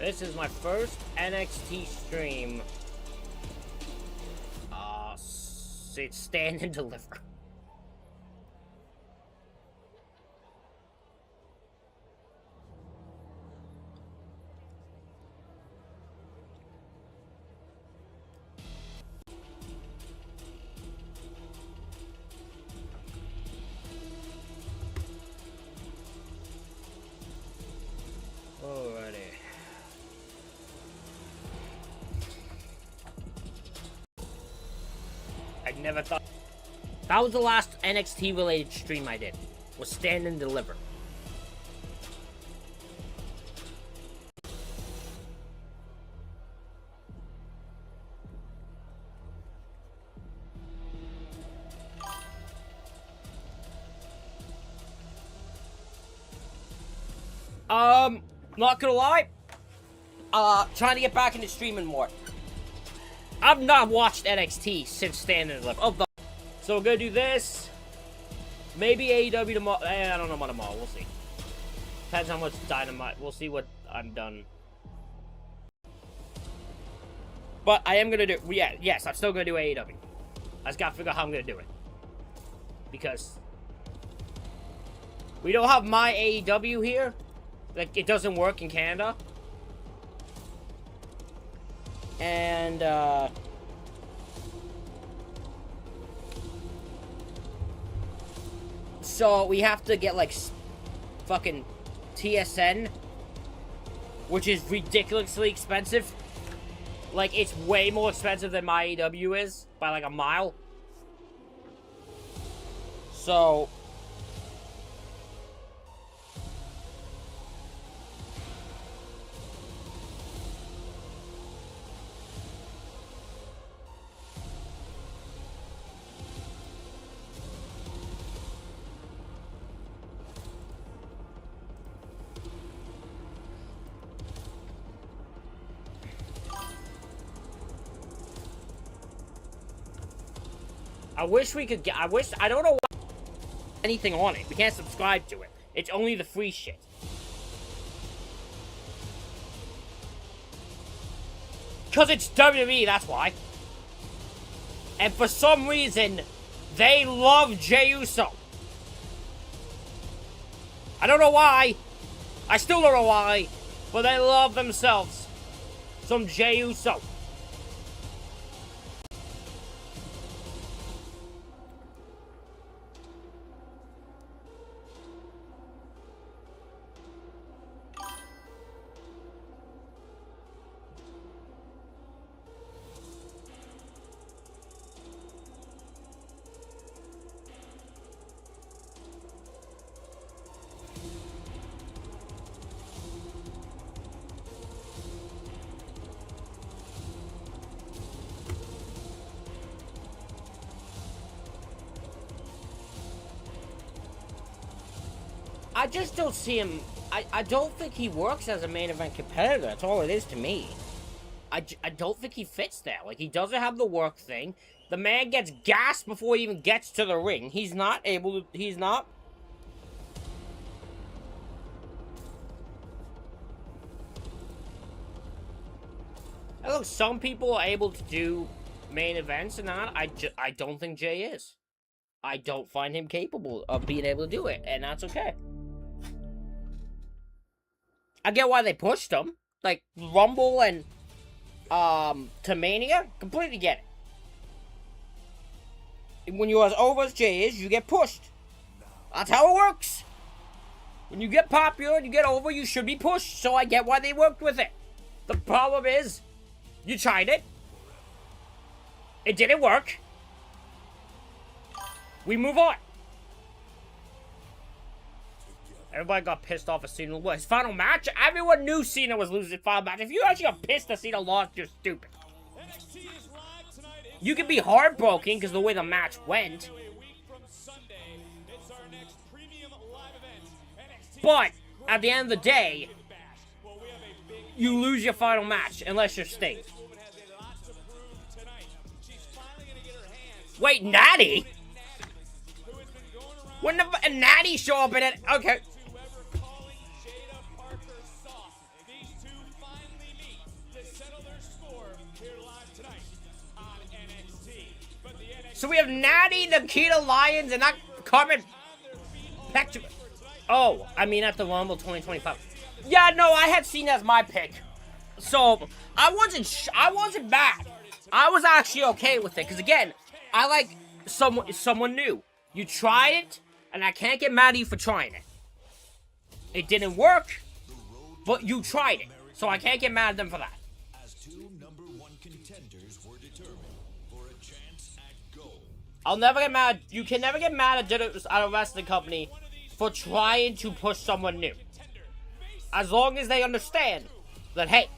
This is my first NXT stream. It's stand and deliver. Alrighty. I never thought that was the last NXT related stream I did. Was stand and deliver. Not gonna lie. Trying to get back into streaming more. I've not watched NXT since stand and deliver. Oh, so we're gonna do this. Maybe AEW tomorrow. I don't know about tomorrow. We'll see. Depends how much Dynamite. We'll see what I'm done. But I am gonna do. Yeah, yes, I'm still gonna do AEW. I just gotta figure out how I'm gonna do it. Because we don't have my AEW here. Like, it doesn't work in Canada. And, so we have to get, like, fucking TSN, which is ridiculously expensive. Like, it's way more expensive than my AEW is, by, like, a mile. So I wish we could get, I don't know why anything on it. We can't subscribe to it. It's only the free shit. Because it's WWE, that's why. And for some reason, they love Jey Uso. I don't know why. I still don't know why. But they love themselves some Jey Uso. I just don't see him. I don't think he works as a main event competitor. That's all it is to me. I don't think he fits there. Like, he doesn't have the work thing. The man gets gassed before he even gets to the ring. He's not able to. He's not. And look, some people are able to do main events and not. I don't think Jay is. I don't find him capable of being able to do it, and that's okay. I get why they pushed him. Like, Rumble and, to Mania. Completely get it. When you're as over as Jay is, you get pushed. That's how it works. When you get popular and you get over, you should be pushed. So I get why they worked with it. The problem is, you tried it. It didn't work. We move on. Everybody got pissed off at Cena. What, his final match? Everyone knew Cena was losing his final match. If you actually got pissed that Cena lost, you're stupid. You can be heartbroken because the way the match went. But, at the end of the day, you lose your final match, unless you're Sting. Wait, Natty? When the Natty show up in it? Okay. So we have Natty, Nikita Lyons, and that Carmen Petra. Oh, I mean at the Rumble 2025. Yeah, no, I had seen as my pick. So I wasn't bad. I was actually okay with it because again, I like someone new. You tried it, and I can't get mad at you for trying it. It didn't work, but you tried it, so I can't get mad at them for that. As two #1 contenders were determined for a chance at gold. I'll never get mad. You can never get mad at a wrestling company for trying to push someone new. As long as they understand that, hey,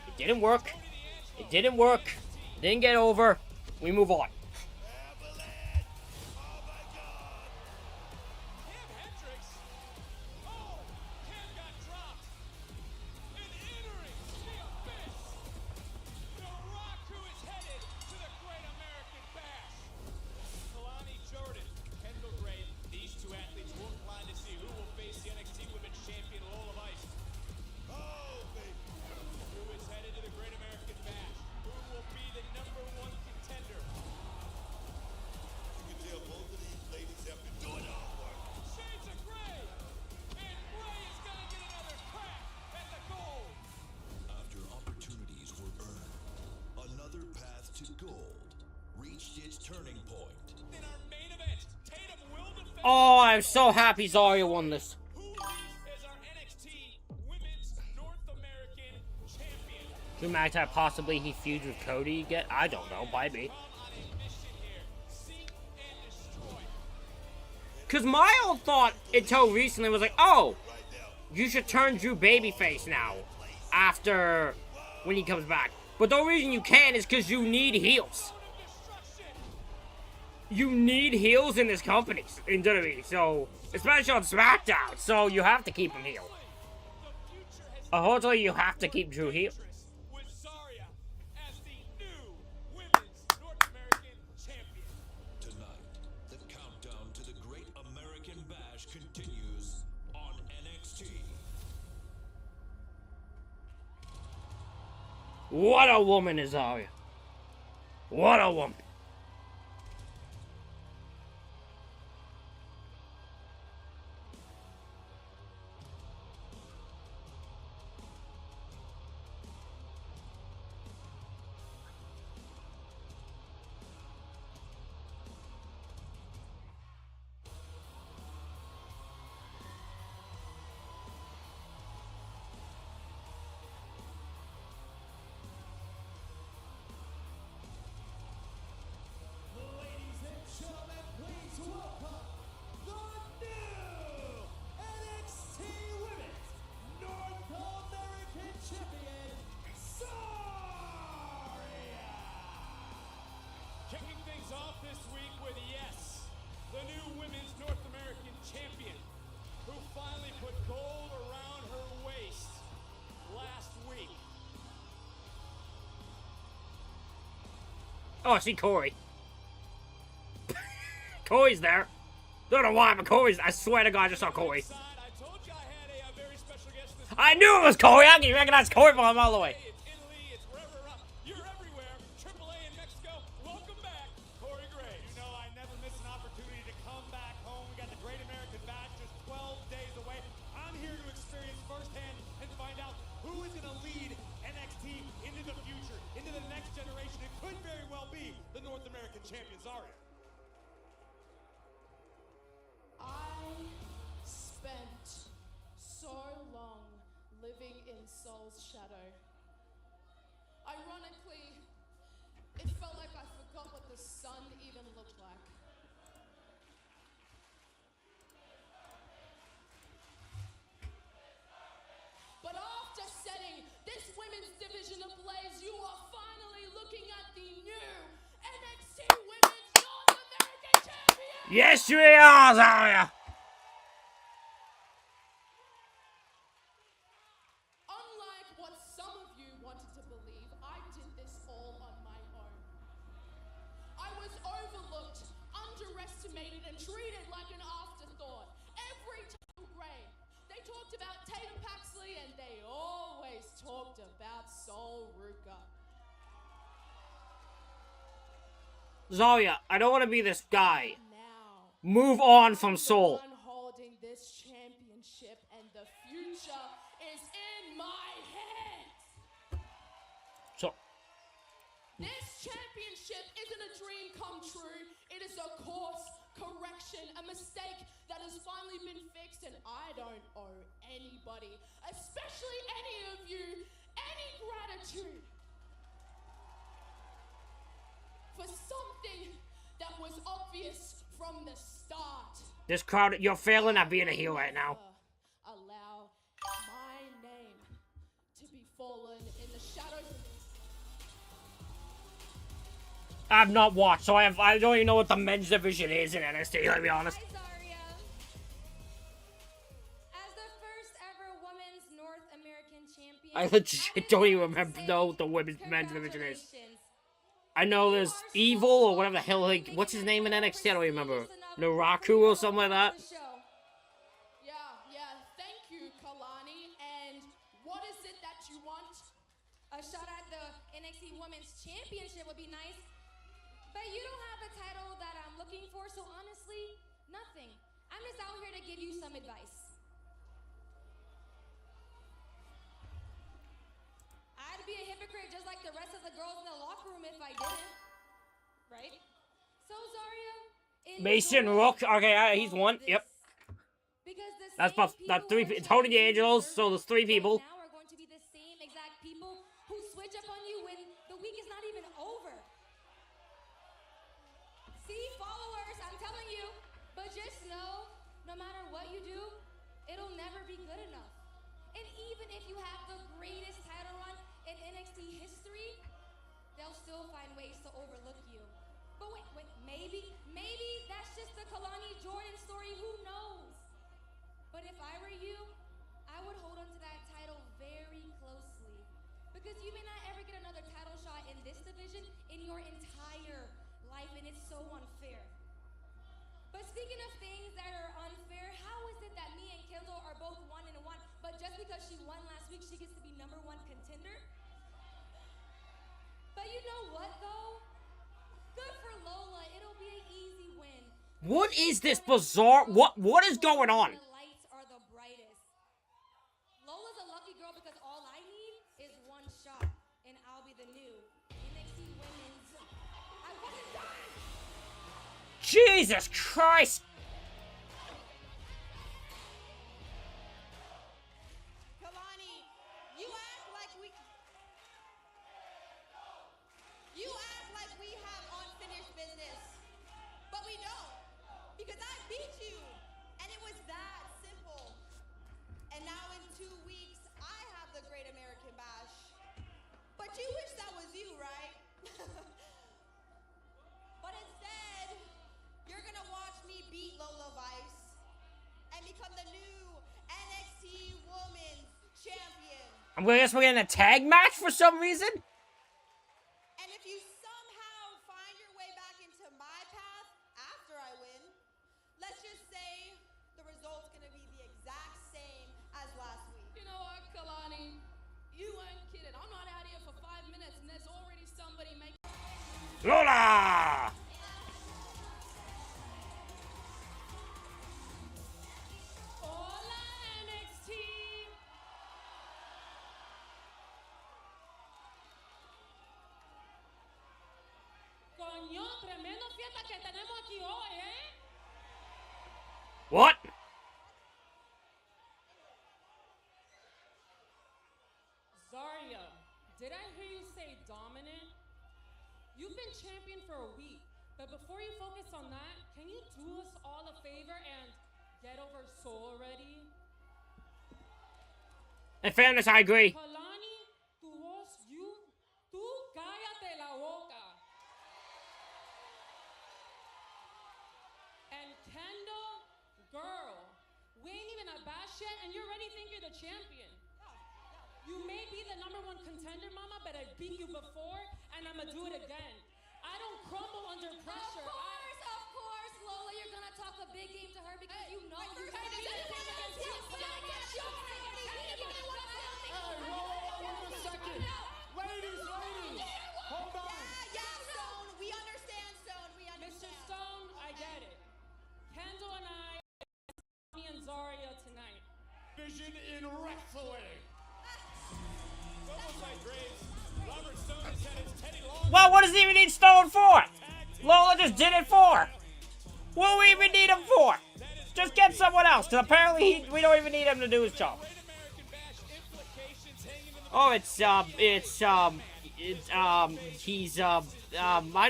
it didn't work. It didn't work. It didn't get over. We move on. Oh, I'm so happy Zarya won this. Drew McIntyre, possibly he feuds with Cody again? I don't know, maybe. Because my old thought until recently was like, oh, you should turn Drew babyface now after when he comes back. But the only reason you can is because you need heels. You need heels in this company, in WWE, so, especially on SmackDown, so you have to keep him heel. Hopefully you have to keep Drew heel. Tonight, the countdown to the Great American Bash continues on NXT. What a woman is Zarya. What a woman. Oh, I see Corey. Corey's there. Don't know why, but Corey's. I swear to God, I just saw Corey. I knew it was Corey. I can recognize Corey from a mile away. Champion Zarya. I spent so long living in Soul's shadow. Ironically, it felt like I forgot what the sun even looked like. But after setting this women's division ablaze, you are finally looking at the new NXT Women's North American Champion! Yes, you are, Zarya! Unlike what some of you wanted to believe, I did this all on my own. I was overlooked, underestimated, and treated like an afterthought. Every time Gray, they talked about Tatum Paxley, and they always talked about Sol Ruka. Zarya, I don't want to be this guy. Now, Move on from the Soul. one holding this championship, and the future is in my hands. So, This championship isn't a dream come true. It is a course correction, a mistake that has finally been fixed, and I don't owe anybody, especially any of you, any gratitude for something that was obvious from the start. this crowd, you're failing at being a heel right now. Allow my name to be fallen in the shadows. I've not watched, so I don't even know what the men's division is in NXT, let me be honest. Hi, Zarya. As the first ever women's North American champion, I legit don't even remember know what the women's men's division is. congratulations. I know there's Evil or whatever the hell, like, what's his name in NXT? I don't remember. Naraku or something like that. Yeah, thank you, Kalani. And what is it that you want? A shot at the NXT Women's Championship would be nice, but you don't have the title that I'm looking for, so honestly, nothing. I'm just out here to give you some advice. I'd be a hypocrite just like the rest of the girls in the locker room if I didn't, right? So, Zarya, Mason enjoy Rook, okay, he's all one, this. yep. Because the That's same about that's people three. who are Tony trying to D'Angelo's, use so there's three right people. now are going to be the same exact people who switch up on you when the week is not even over. See, followers, I'm telling you, but just know, no matter what you do, it'll never be good enough. And even if you have the greatest title run in NXT history, they'll still find ways to overlook you. But wait, maybe that's just the Kalani Jordan story, who knows? But if I were you, I would hold on to that title very closely. Because you may not ever get another title shot in this division in your entire life, and it's so unfair. But speaking of things that are unfair, how is it that me and Kendall are both 1-1, but just because she won last week, she gets to be #1 contender? But you know what, though? Good for Lola. It'll be an easy win. What is this bizarre? What is going on? The lights are the brightest. Lola's a lucky girl because all I need is one shot, and I'll be the new NXT Women's. I wasn't done. Jesus Christ! Kalani, you act like we have unfinished business, but we don't, because I beat you, and it was that simple. And now in 2 weeks, I have the Great American Bash. But you wish that was you, right? But instead, you're gonna watch me beat Lola Vice and become the new NXT Women's Champion. I'm gonna guess we're getting a tag match for some reason? And if you somehow find your way back into my path after I win, let's just say the result's gonna be the exact same as last week. You know what, Kalani? You ain't kidding. I'm not out here for 5 minutes, and there's already somebody making. Lola! Hola, NXT. Coño, tremendo fiesta que tenemos aquí hoy, ¿eh? What? Zarya, did I hear you say dominant? You've been champion for a week, but before you focus on that, can you do us all a favor and get over Soul already? In fairness, I agree. Kalani, tu voz, tú cállate la boca. And Kendall, girl, we ain't even a bash yet, and you already think you're the champion. You may be the #1 contender, mama, but I beat you before, and I'ma do it again. I don't crumble under pressure. Of course, Lola, you're gonna talk a big game to her because you know you first can't name be is the Kendall. champion against you. Wait a second. Ladies, hold on. Yeah, Stone. We understand, Stone. Well, what does he even need Stone for? Lola just did it for. What do we even need him for? Just get someone else, because apparently we don't even need him to do his job. Oh, I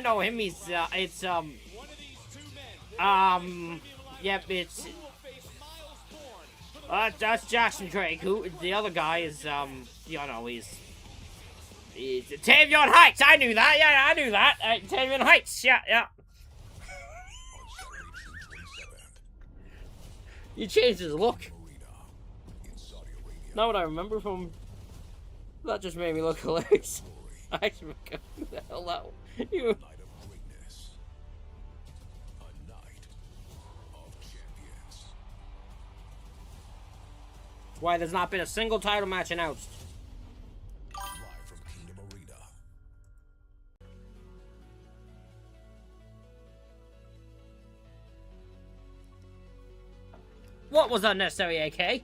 know him, yep, that's Jackson Drake, who, the other guy is, he's Tavion Heights, I knew that, yeah, I knew that, Tavion Heights, yeah. He changed his look. Not what I remember from. That just made me look hilarious. I actually forgot who the hell that was. You. Why there's not been a single title match announced. What was unnecessary, AK?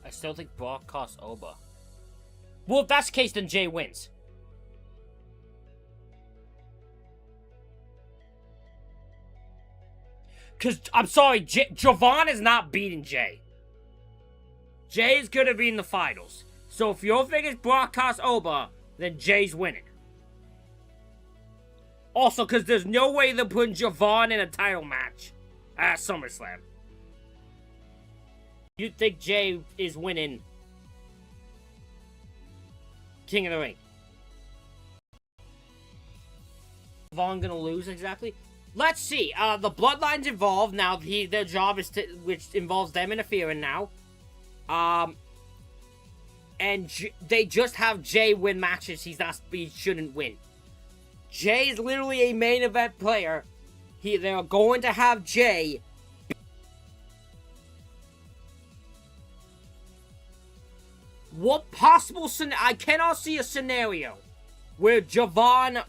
I still think Brock costs Oba. Well, if that's the case, then Jay wins. Because, I'm sorry, Javon is not beating Jay. Jay is going to be in the finals. So if your thing is Brock costs Oba, then Jay's winning. Also, because there's no way they're putting Javon in a title match at SummerSlam. You think Jay is winning King of the Ring? Vaughn gonna lose exactly? Let's see. The Bloodline's involved now. Their job is to, which involves them interfering now. And they just have Jay win matches he shouldn't win. Jay is literally a main event player. They're going to have Jay. What possible scenario? I cannot see a scenario where Javon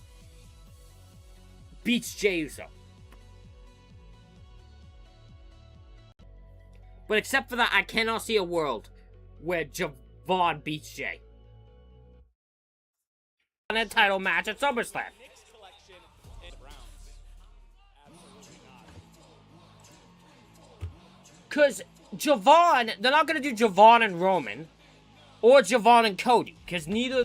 beats Jey Uso. But except for that, I cannot see a world where Javon beats Jay. On a title match at SummerSlam. Because Javon, they're not going to do Javon and Roman. Or Javon and Cody, because neither...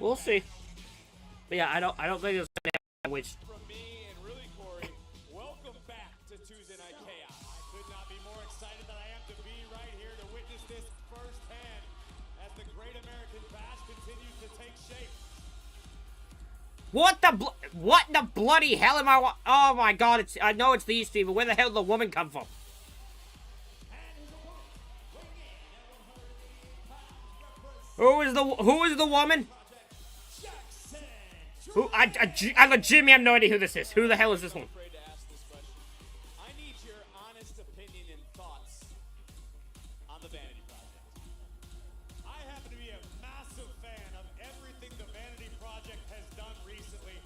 We'll see. But yeah, I don't think there's a which... What the bloody hell am I oh my god, I know it's these two, but where the hell did the woman come from? Who is the woman? Who, I legitimately have no idea who this is. Who the hell is this one? I need your honest opinion and thoughts on the Vanity Project. I happen to be a massive fan of everything the Vanity Project has done recently.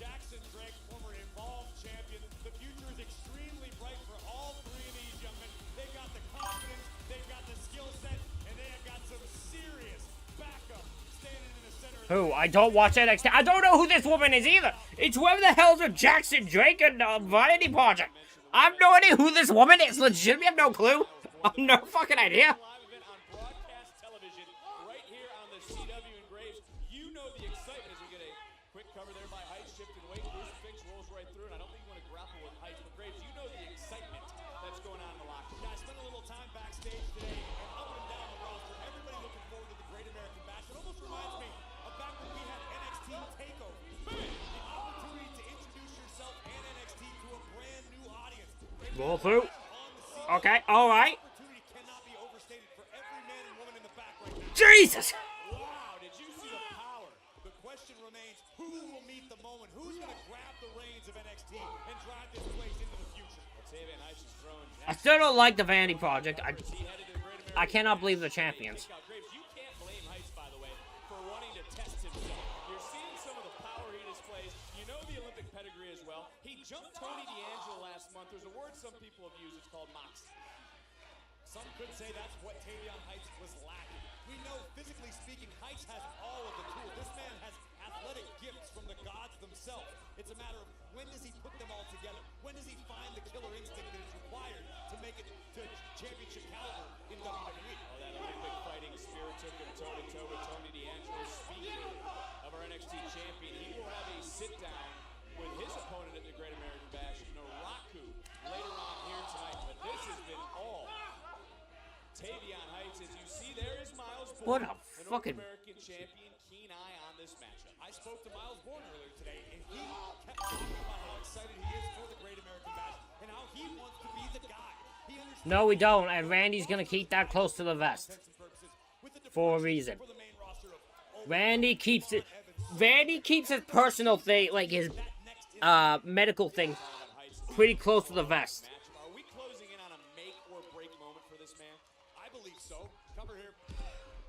Jackson Drake, former Evolve champion. The future is extremely bright for all three of these young men. They've got the confidence, they've got the skill set, and they have got some serious backup standing in the center. Who? I don't watch NXT. I don't know who this woman is either. It's whoever the hell's with Jackson Drake and Vanity Project. I have no idea who this woman is. Legitimately, I have no clue. I have no fucking idea. Live event on broadcast television right here on the CW in Graves. You know the excitement as we get a quick cover there by Heights, shifting weight. Bruce Finch rolls right through, and I don't think you want to grapple with Heights, but Graves, you know the excitement that's going on in the locker room. Yeah, I spent a little time backstage today, and up and down the roster, everybody looking forward to the Great American Bash. It almost reminds me of back when we had NXT TakeOver. The opportunity to introduce yourself and NXT to a brand new audience. Roll through. On the scene. Okay, alright. Opportunity cannot be overstated for every man and woman in the back right now. Jesus! Wow, did you see the power? The question remains, who will meet the moment? Who's going to grab the reins of NXT and drive this place into the future? Tavian Heights is throwing I still don't like the Vanity Project. he headed to the Great American I cannot believe they're champions. Takeout. Graves, you can't blame Heights, by the way, for wanting to test himself. You're seeing some of the power he displays. You know the Olympic pedigree as well. He jumped Tony D'Angelo last month. There's a word some people have used. It's called moxie. Some could say that's what Tavion Heights was lacking. We know, physically speaking, Heights has all of the tools. This man has athletic gifts from the gods themselves. It's a matter of when does he put them all together? When does he find the killer instinct that is required to make it to championship caliber in WWE? Oh, that Olympic fighting spirit took him toe-to-toe with Tony D'Angelo. Speaking of our NXT champion, he will have a sit-down with his opponent at the Great American Bash, Naraku, later on here tonight. But this has been all Tavion Heights. As you see, there is Miles What Bourne, a the fucking- North American champion. Keen eye on this matchup. I spoke to Miles Bourne earlier today, and he kept talking about how excited he is for the Great American Bash and how he wants to be the guy. He understands No, we don't. And Randy's gonna keep that close to the vest. intents and purposes with the For a departure reason. for the main roster of Randy keeps it. Randy keeps his personal thing, like his medical thing, pretty close to the vest. Matchup. Are we closing in on a make or break moment for this man? I believe so. Cover here.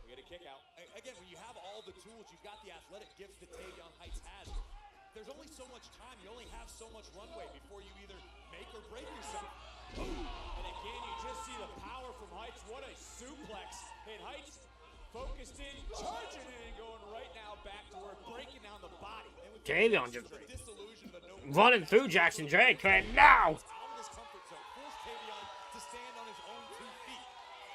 We get a kick out. Again, when you have all the tools, you've got the athletic gifts that Tavion Heights has. There's only so much time. You only have so much runway before you either make or break yourself. And again, you just see the power from Heights. What a suplex. And Heights focused in, charging in, and going right now back to work, breaking down the body. And with Tavion just the disillusion, the no running through Jackson Drake right now. out of his comfort zone, force Tavion to stand on his own 2 feet.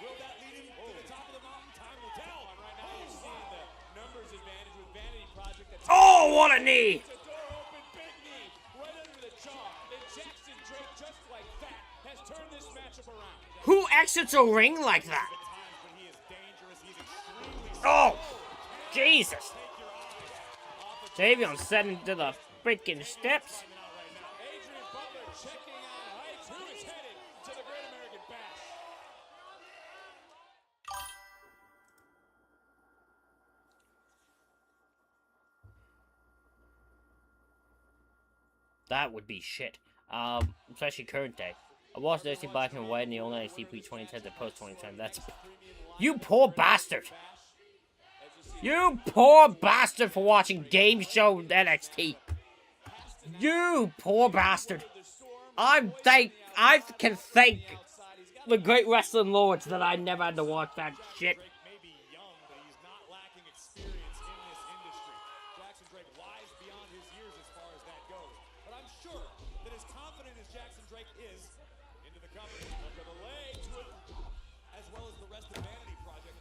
Will that lead him to the top of the mountain? Time will tell. Right now, you're seeing the numbers advantage with Vanity Project. That's Oh, what a knee! the door open, big knee, right under the jaw. And Jackson Drake, just like that, has turned this matchup around. Who exits a ring like that? At times when he is dangerous, he's extremely Oh, Jesus! take your eyes off of Tavion's setting to the freaking steps. Adrian Butler checking on Heights, who is headed to the Great American Bash. That would be shit. Especially current day. I watched NXT Black and White and the old NXT pre-2010 to post-2010. That's... You poor bastard! You poor bastard for watching game show NXT! You poor bastard! I can thank the great wrestling lords that I never had to watch that shit. Drake may be young, but he's not lacking experience in this industry. Jackson Drake wise beyond his years as far as that goes. But I'm sure that as confident as Jackson Drake is into the company, look at the legs, as well as the rest of Vanity Project,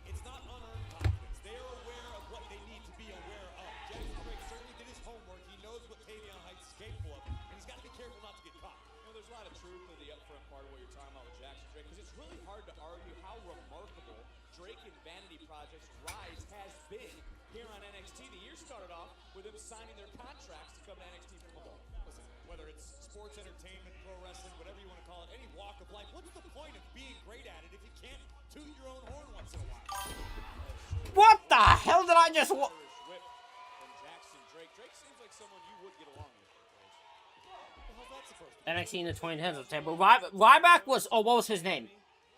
it's not unearned confidence. They are aware of what they need to be aware of. Jackson Drake certainly did his homework. He knows what Tavion Heights is capable of, and he's got to be careful not to get caught. You know, there's a lot of truth in the upfront part of what you're talking about with Jackson Drake, because it's really hard to argue how remarkable Drake and Vanity Project's rise has been here on NXT. The year started off with them signing their contracts to come to NXT from above. Listen, whether it's sports entertainment, pro wrestling, whatever you want to call it, any walk of life, what's the point of being great at it if you can't toot your own horn once in a while? What the hell did I just... Irish whip from Jackson Drake. Drake seems like someone you would get along with. How's that supposed to be? NXT in the 2010s. But Ryback was... Oh, what was his name?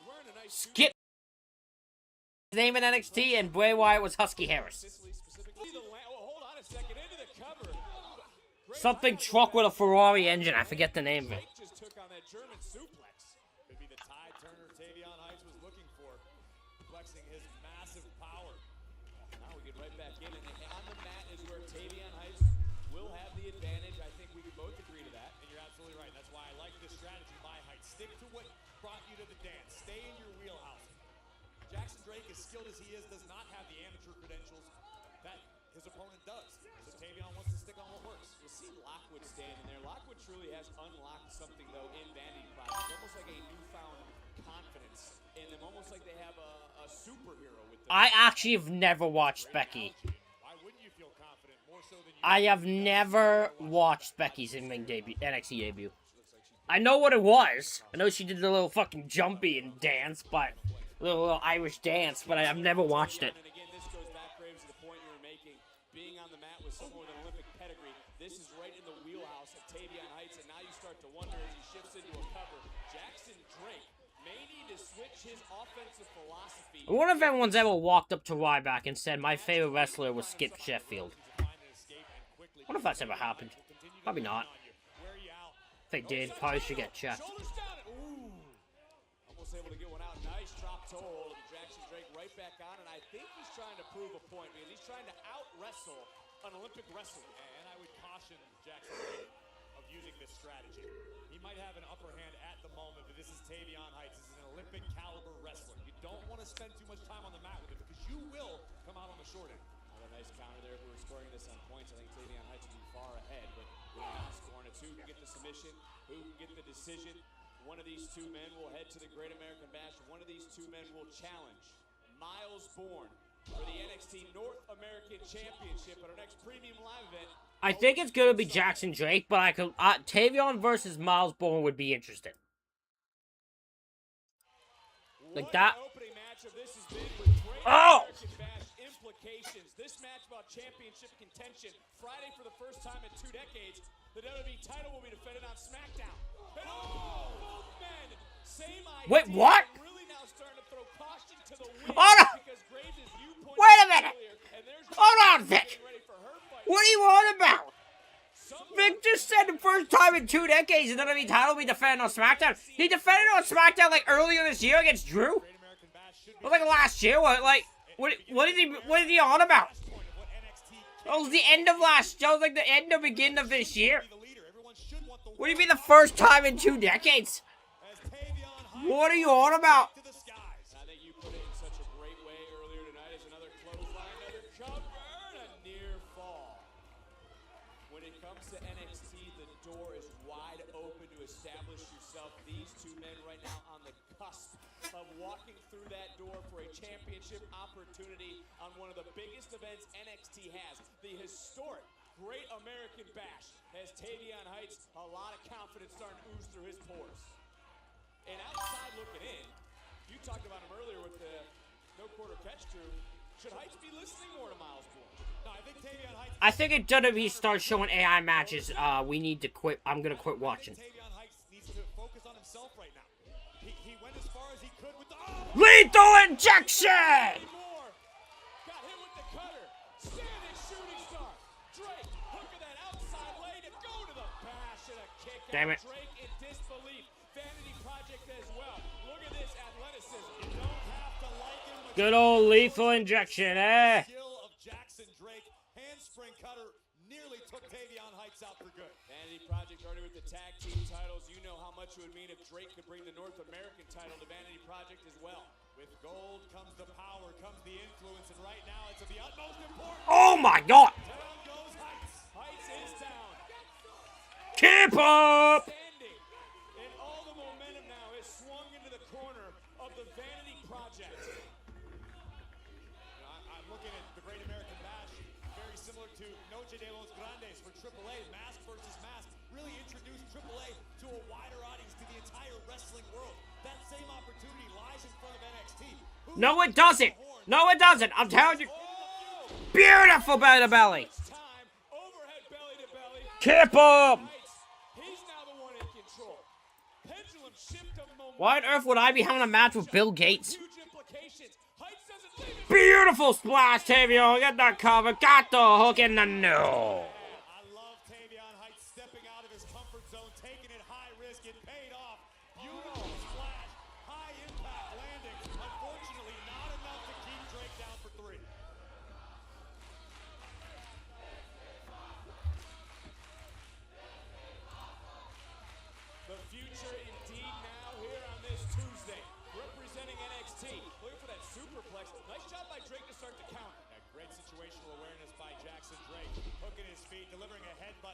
Wearing a nice Skip. His name in NXT, and Bray Wyatt was Husky Harris. Sicily specifically. Oh, hold on a second. Into the cover. Something truck with a Ferrari engine. I forget the name of it. Drake just took on that German suplex. Could be the tide turner Tavion Heights was looking for, flexing his massive power. Now we get right back in, and on the mat is where Tavion Heights will have the advantage. I think we can both agree to that. And you're absolutely right. That's why I like this strategy by Heights. Stick to what brought you to the dance. Stay in your wheelhouse. Jackson Drake, as skilled as he is, does not have the amateur credentials that his opponent does. So Tavion wants to stick on what works. We'll see Lockwood standing there. Lockwood truly has unlocked something, though, in Vanity Project. Almost like a newfound confidence in them. Almost like they have a superhero with them. I actually have never watched Becky. Why wouldn't you feel confident? More so than you I have never watched Becky's in-ring debut, NXT debut. I know what it was. I know she did the little fucking jumpy and dance, but little Irish dance, but I've never watched it. And again, this goes back, Graves, to the point you were making. Being on the mat with someone with an Olympic pedigree, this is right in the wheelhouse of Tavion Heights, and now you start to wonder as he shifts into a cover. Jackson Drake may need to switch his offensive philosophy. I wonder if everyone's ever walked up to Ryback and said, my favorite wrestler was Skip Sheffield. I wonder if that's ever happened. Probably not. If they did, probably should get checked. Shoulders down. Ooh. Almost able to get one out. Nice drop toe hold. Jackson Drake right back on, and I think he's trying to prove a point because he's trying to out-wrestle an Olympic wrestler. And I would caution Jackson Drake of using this strategy. He might have an upper hand at the moment, but this is Tavion Heights. This is an Olympic caliber wrestler. You don't want to spend too much time on the mat with him because you will come out on the short end. Another nice counter there. If we were scoring this on points, I think Tavion Heights would be far ahead, but we're not scoring it. Who can get the submission? Who can get the decision? One of these two men will head to the Great American Bash. One of these two men will challenge Miles Bourne for the NXT North American Championship at our next premium live event. I think it's gonna be Jackson Drake, but I could Tavion versus Miles Bourne would be interesting. Like that. Opening match of this has been with Great American Bash implications. This match about championship contention. Friday for the first time in 2 decades, the WWE title will be defended on SmackDown. And both men, same idea. Wait, what? Really now starting to throw caution to the wind Hold on. because Graves, as you pointed Wait a out minute. earlier, and there's Hold on, Vic. getting ready for her fight. What are you on about? Vic just said the first time in 2 decades the WWE title will be defended on SmackDown. He defended on SmackDown like earlier this year against Drew. Great American Bash should be Or like last year. What is he on about? point of what NXT That was the end of last. That was like the end or beginning of this year. the leader. Everyone should want the What do you mean the first time in 2 decades? as Tavion Heights What are you on about? to the skies. I think you put it in such a great way earlier tonight as another clothesline, another cover, and a near fall. When it comes to NXT, the door is wide open to establish yourself. These two men right now on the cusp of walking through that door for a championship opportunity on one of the biggest events NXT has. The historic Great American Bash has Tavion Heights a lot of confidence starting to ooze through his pores. And outside looking in, you talked about him earlier with the no quarter catch crew. Should Heights be listening more to Miles Bourne? No, I think Tavion Heights. I think if WWE starts showing AI matches, we need to quit. I'm gonna quit watching. Tavion Heights needs to focus on himself right now. He went as far as he could with the Lethal injection! More. Got hit with the cutter. Standing shooting star. Drake, hook of that outside leg to go to the bash and a kick out. Damn it. Drake in disbelief. Vanity Project as well. Look at this athleticism. You don't have to like him, but Good old lethal injection, eh? skill of Jackson Drake. Handspring cutter nearly took Tavion Heights out for good. Vanity Project already with the tag team titles. You know how much it would mean if Drake could bring the North American title to Vanity Project as well. With gold comes the power, comes the influence, and right now it's of the utmost importance. Oh my god! Down goes Heights. Heights is down. Keep up! Standing. And all the momentum now is swung into the corner of the Vanity Project. I'm looking at the Great American Bash, very similar to Noche de los Grandes for AAA, mask versus mask. Really introduced AAA to a wider audience, to the entire wrestling world. That same opportunity lies in front of NXT. No, it doesn't. No, it doesn't. I'm telling you. Beautiful belly to belly. Time. Overhead belly to belly. Keep up! Heights. He's now the one in control. Pendulum shift of momentum. Why on earth would I be having a match with Bill Gates? Huge implications. Heights doesn't leave it. Beautiful splash, Tavion. Get that cover. Got the hook in the no. I love Tavion Heights stepping out of his comfort zone, taking it high risk. It paid off. Beautiful splash, high impact landing. Unfortunately, not enough to keep Drake down for 3. Jackson Drake hooking his feet, delivering a headbutt,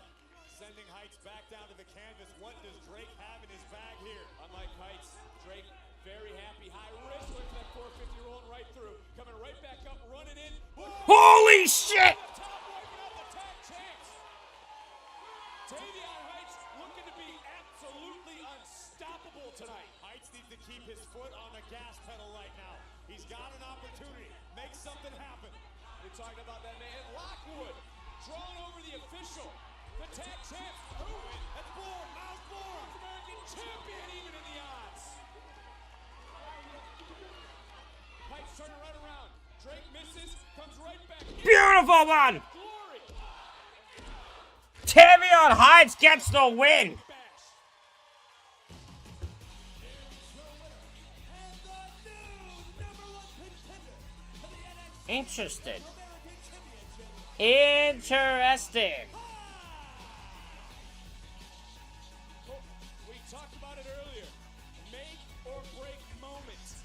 sending Heights back down to the canvas. What does Drake have in his bag here? Unlike Heights, Drake very happy, high risk, looks that 450 rolling right through, coming right back up, running in. Holy shit! Top wiping out the tag champs. Tavion Heights looking to be absolutely unstoppable tonight. Heights needs to keep his foot on the gas pedal right now. He's got an opportunity. Make something happen. We're talking about that man, Lockwood, drawing over the official. The tag champs. Who? That's Bourne. Miles Bourne. North American champion, even in the odds. Heights turning right around. Drake misses, comes right back. Beautiful one! Glory. Tavion Heights gets the win! Bash. Interesting. Interesting. We talked about it earlier. Make or break moments.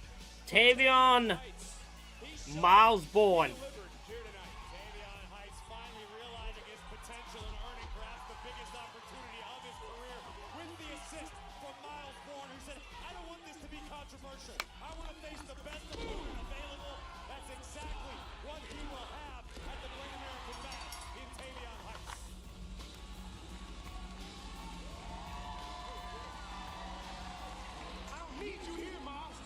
Tavion Heights. He's Miles Bourne. delivered here tonight. Tavion Heights finally realizing his potential and earning perhaps the biggest opportunity of his career with the assist from Miles Bourne, who said, I don't want this to be controversial. I want to face the best opponent available. That's exactly what he will have at the Great American Bash in Tavion Heights. I don't need you here, Miles.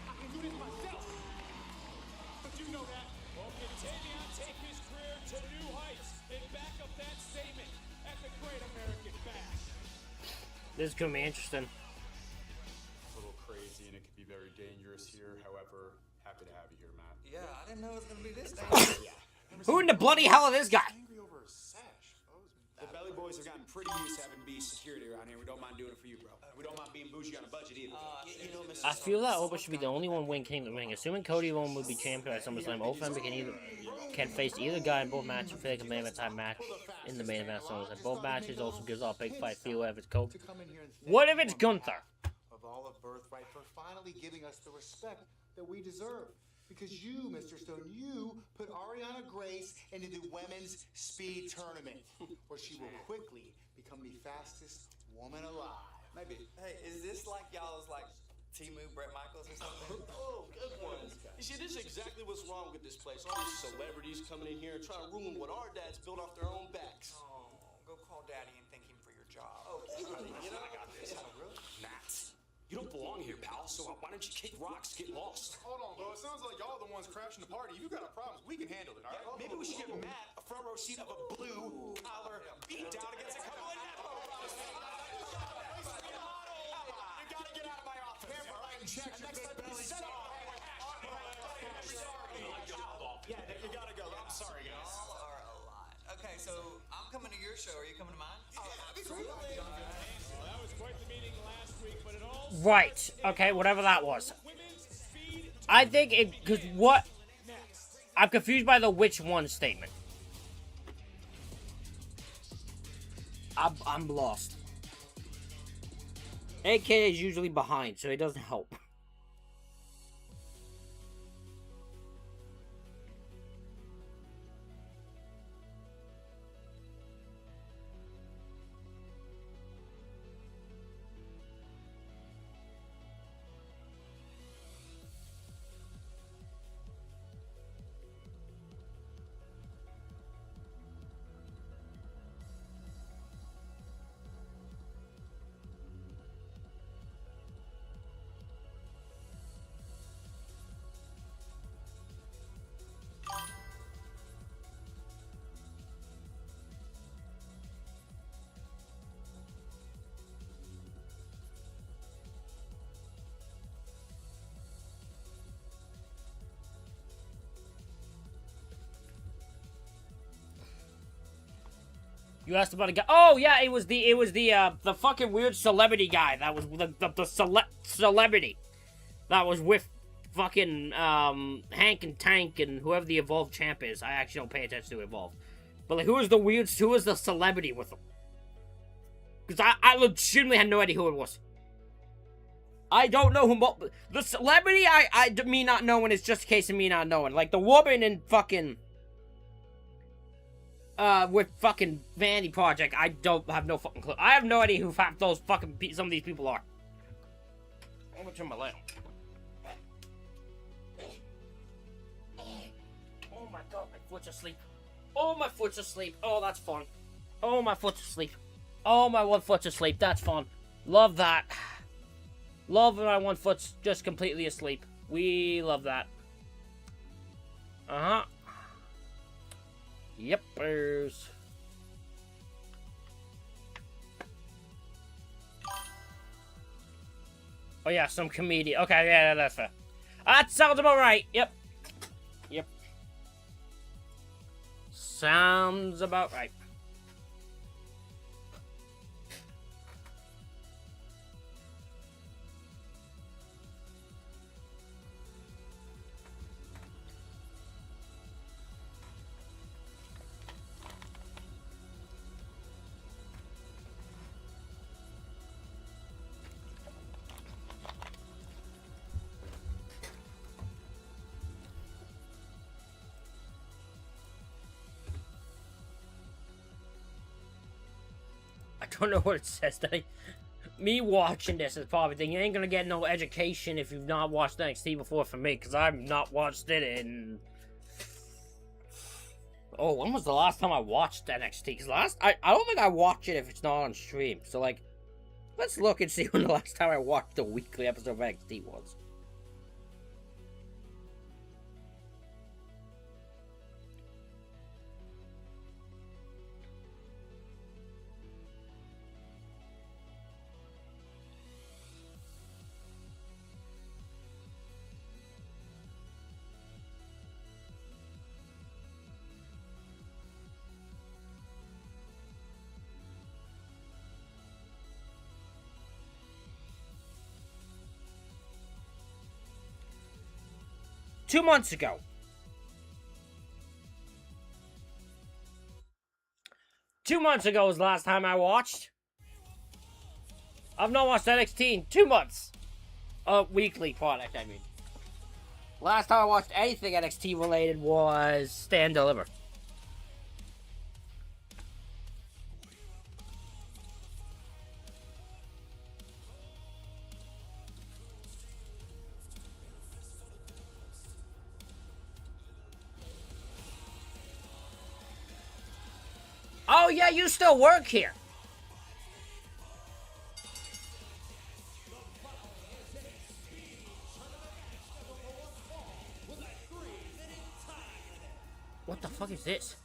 I can do this myself. But you know that. Well, can Tavion take his career to new heights and back up that statement at the Great American Bash? This is gonna be interesting. A little crazy and it could be very dangerous here. However, happy to have you here, Matt. Yeah, I didn't know it was gonna be this dangerous. Who in the bloody hell is this guy? Angry over a sash. The Belly Boys have gotten pretty used to having beast security around here. We don't mind doing it for you, bro. We don't mind being bougie on a budget either. You know, Mr. I feel that Oba should be the only one winning King of the Ring. Assuming Cody Rhodes will be champion at SummerSlam, Oba can face either guy in both matches. Feel like a main event type match in the main event SummerSlam. Both matches also gives off big fight feel if it's Cody. What if it's Gunther? Of all of Birthright for finally giving us the respect that we deserve. Because you, Mr. Stone, you put Ariana Grace into the women's speed tournament, where she will quickly become the fastest woman alive. Maybe. Hey, is this like y'all's like Timu Brett Michaels or something? Oh, good one. You see, this is exactly what's wrong with this place. All these celebrities coming in here and trying to ruin what our dads built off their own backs. Oh, go call Daddy and thank him for your job. Oh, you know, I got this. Matt, you don't belong here, pal. So why don't you kick rocks, get lost? Hold on, bro. It sounds like y'all are the ones crashing the party. If you got a problem, we can handle it, all right? Maybe we should give Matt a front row seat of a blue collar beat down against a couple of Nepo. You gotta get out of my office. Writing checks, you big belly Set up. Yeah, you gotta go. I'm sorry, guys. Y'all are a lot. Okay, so I'm coming to your show. Are you coming to mine? Well, that was quite the meeting last week, but it all Right. Okay, whatever that was. women's speed I think it, because what? next. I'm confused by the which one statement. I'm lost. AK is usually behind, so it doesn't help. You asked about a guy. Oh yeah, it was the fucking weird celebrity guy. That was the celebrity that was with fucking Hank and Tank and whoever the Evolve champ is. I actually don't pay attention to Evolve, but like, who was the celebrity with them? Because I legitimately had no idea who it was. I don't know who the celebrity. Me not knowing is just a case of me not knowing. Like the woman in fucking with fucking Vanity Project, I don't have no fucking clue. I have no idea who half those fucking some of these people are. I'm gonna turn my light on. Oh my god, my foot's asleep. Oh, my foot's asleep. Oh, that's fun. Oh, my foot's asleep. Oh, my one foot's asleep. That's fun. Love that. Love when my one foot's just completely asleep. We love that. Uh-huh. Yepers. Oh yeah, some comedian. Okay, yeah, that's fair. That sounds about right. Yep. Yep. Sounds about right. I don't know what it says. Me watching this is probably thinking you ain't gonna get no education if you've not watched NXT before from me, because I've not watched it in... Oh, when was the last time I watched NXT? Because I don't think I watch it if it's not on stream. So, like, let's look and see when the last time I watched the weekly episode of NXT was. Two months ago. 2 months ago was the last time I watched. I've not watched NXT in 2 months. Weekly product, I mean. Last time I watched anything NXT related was Stand Deliver. Oh yeah, you still work here. What the fuck is this?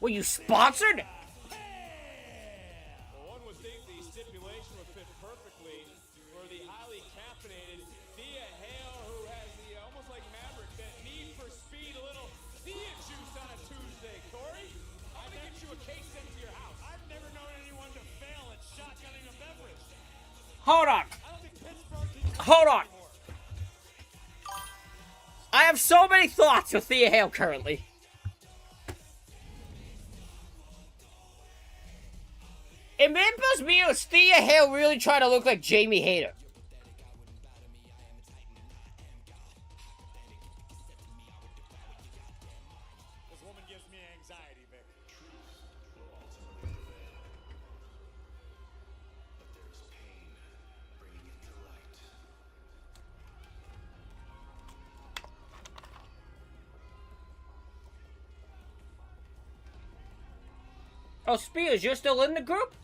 Were you sponsored? Well, one would think the stipulation would fit perfectly for the highly caffeinated Thea Hale, who has the almost like Maverick, that need for speed, a little Thea juice on a Tuesday. Corey, I'm gonna get you a case sent to your house. I've never known anyone to fail at shotgunning a beverage. Hold on. I don't think Pittsburgh can Hold on. I have so many thoughts of Thea Hale currently. In Memphis Meals, Thea Hale really trying to look like Jamie Hayter. This woman gives me anxiety, Vic. Oh, Spears, you're still in the group?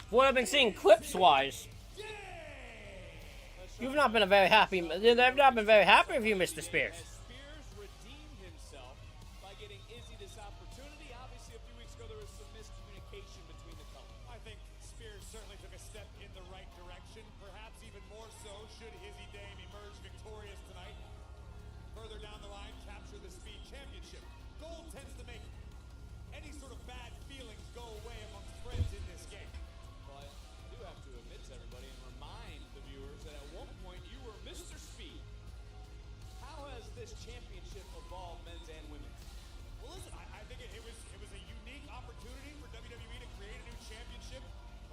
What I've been seeing clips-wise, you've not been very happy. They've not been very happy with you, Mr. Spears. Spears redeemed himself by getting Izzy this opportunity. Obviously, a few weeks ago, there was some miscommunication between the couple. I think Spears certainly took a step in the right direction. Perhaps even more so should Izzy Dame emerge victorious tonight. Further down the line, capture the Speed Championship. Gold tends to make any sort of bad feelings go away amongst friends in this game. Well, I do have to admit to everybody and remind the viewers that at one point you were Mr. Speed. How has this championship evolved, men's and women's? Well, listen, I think it was a unique opportunity for WWE to create a new championship. A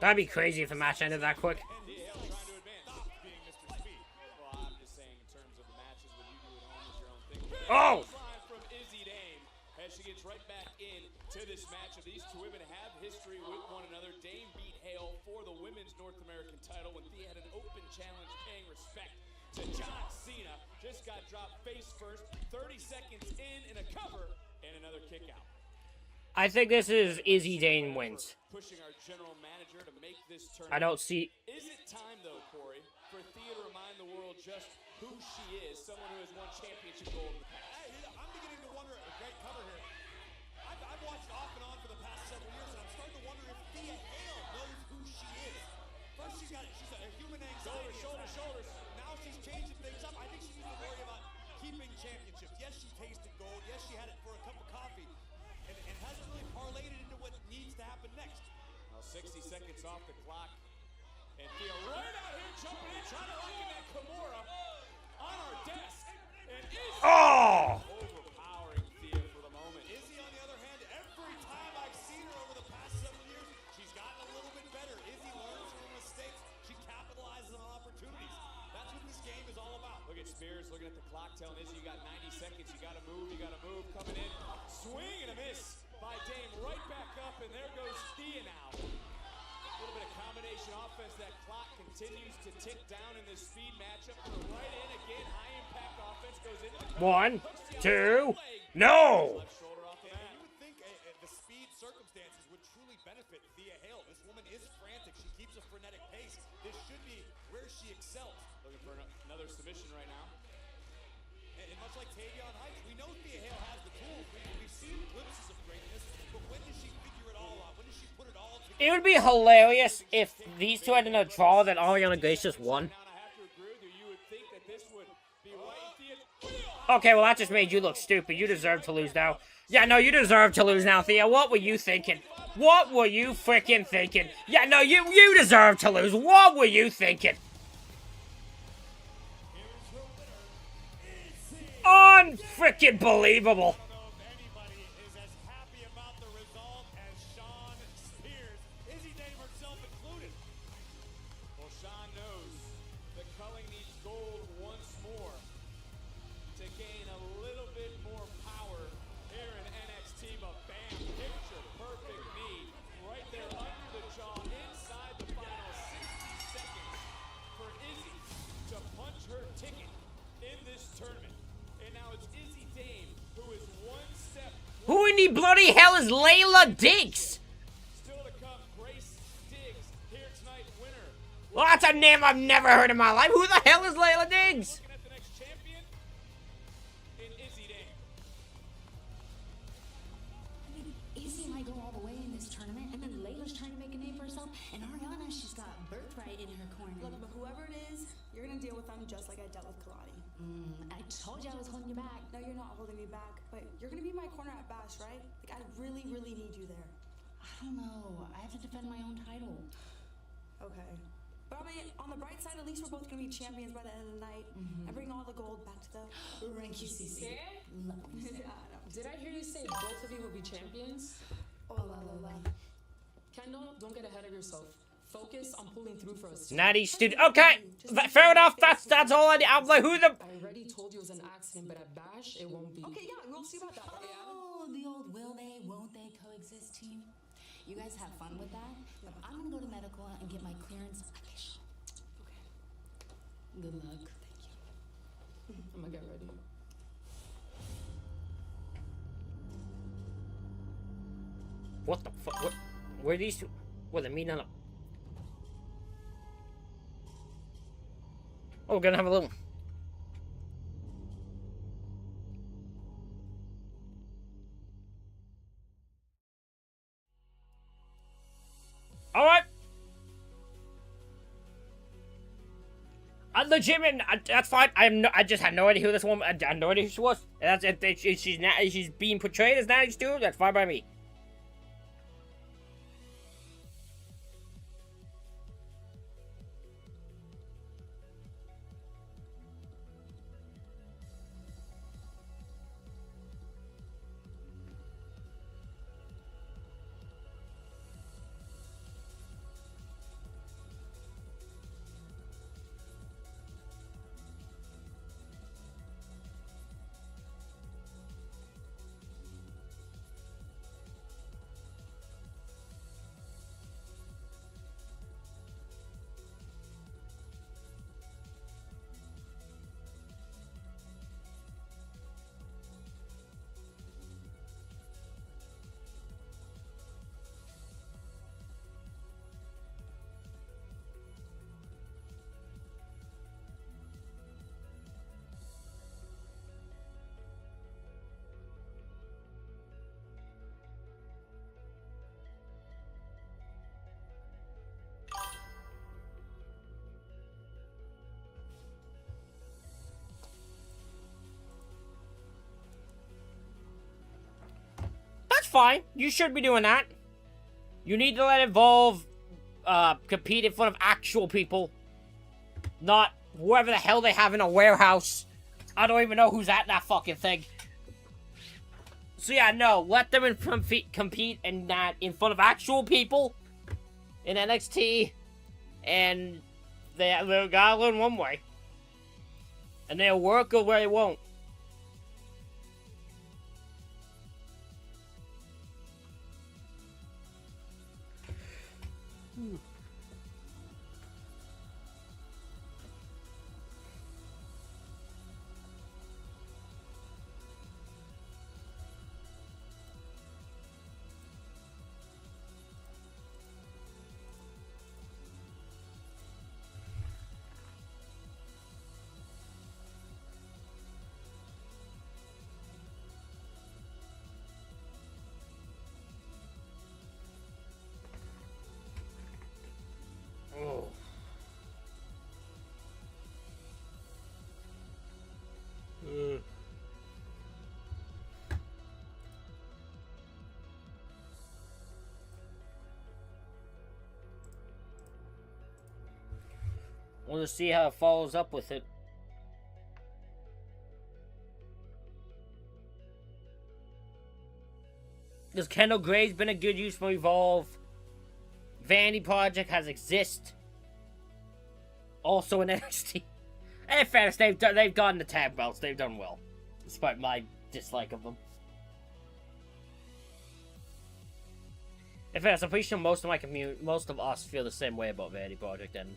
That'd be crazy if the match ended that quick. Thea Hale trying to advance. Stop being Mr. Speed. Well, I'm just saying in terms of the matches, what you do at home is your own thing. Oh! Line from Izzy Dame as she gets right back in to this matchup. These two women have history with one another. Dame beat Hale for the women's North American title when Thea had an open challenge paying respect to John Cena. Just got dropped face first. 30 seconds in and a cover and another kick out. I think this is Izzy Dane wins. Pushing our general manager to make this turn. I don't see... Is it time, though, Corey, for Thea to remind the world just who she is, someone who has won championship gold in the past? Hey, I'm beginning to wonder, a great cover here. I've watched off and on for the past several years, and I'm starting to wonder if Thea Hale knows who she is. First, she's a human anxiety. Shoulders. Now she's changing things up. I think she needs to worry about keeping championships. Yes, she tasted gold. Yes, she had it for a cup of coffee. And hasn't really parlayed it into what needs to happen next. Now 60 seconds off the clock. And Thea right out here jumping in, trying to lock in that Kimura on our desk. And Izzy overpowering Thea for the moment. Izzy, on the other hand, every time I've seen her over the past several years, she's gotten a little bit better. Izzy learns from her mistakes. She capitalizes on opportunities. That's what this game is all about. Look at Spears looking at the clock, telling Izzy, you got 90 seconds, you gotta move, coming in. Swing and a miss by Dame, right back up, and there goes Thea now. A little bit of combination offense. That clock continues to tick down in this speed matchup. Right in again, high impact offense goes into the One, two, no! left shoulder off the mat. You would think the speed circumstances would truly benefit Thea Hale. This woman is frantic. She keeps a frenetic pace. This should be where she excels. Looking for another submission right now. And much like Tavion Heights, we know Thea Hale has the tools. We've seen glimpses of greatness, but when does she figure it all out? When does she put it all together? It would be hilarious if these two had in a draw that Ariana Grace just won. Now, I have to agree with you. You would think that this would be right. Okay, well that just made you look stupid. You deserve to lose now. Yeah, no, you deserve to lose now, Thea. What were you thinking? What were you freaking thinking? Yeah, no, you deserve to lose. What were you thinking? Unfreaking believable. I don't know if anybody is as happy about the result as Shawn Spears. Izzy Dame herself included. Well, Sean knows the culling needs gold once more to gain a little bit more power here in NXT. But bam, picture perfect knee right there under the jaw inside the final 60 seconds for Izzy to punch her ticket in this tournament. And now it's Izzy Dame who is one step. Who in the bloody hell is Layla Diggs? Still to come, Grace Diggs here tonight, winner. Well, that's a name I've never heard in my life. Who the hell is Layla Diggs? Looking at the next champion in Izzy Dame. I mean, Izzy might go all the way in this tournament, and then Layla's trying to make a name for herself, and Ariana, she's got birthright in her corner. Look, but whoever it is, you're gonna deal with them just like I dealt with Kalani. I told you I was holding you back. No, you're not holding me back, but you're gonna be my corner at Bash, right? Like, I really, really need you there. I don't know. I have to defend my own title. Okay. But I mean, on the bright side, at least we're both gonna be champions by the end of the night and bring all the gold back to the Rank UCC. Love you. Yeah, I know. Did I hear you say both of you will be champions? Oh, la. Kendall, don't get ahead of yourself. Focus on pulling through for us. Natty student. Okay, fair enough. That's all I need. I'm like, who the? I already told you it was an accident, but at Bash, it won't be. Okay, yeah, we'll see about that. Oh, the old will they, won't they coexist team. You guys have fun with that, but I'm gonna go to medical and get my clearance official. Okay. Good luck. Thank you. I'm gonna get ready. What the fuck? What? Where are these two? What, they're meeting up? Oh, we're gonna have a little. All right. That's fine. I just had no idea who this woman. I had no idea who she was. That's it. She's being portrayed as Natty Stewart. That's fine by me. fine. You should be doing that. You need to let Evolve compete in front of actual people. Not whoever the hell they have in a warehouse. I don't even know who's at that fucking thing. So yeah, no, let them compete in that in front of actual people in NXT, and they'll gotta learn one way, and they'll work or they won't. Oh. Want to see how it follows up with it. Because Kendall Gray's been a good use for Evolve. Vanity Project has exist. Also in NXT. And in fairness, they've gotten the tag belts. They've done well. Despite my dislike of them. In fairness, I'm pretty sure most of my community, most of us feel the same way about Vanity Project, and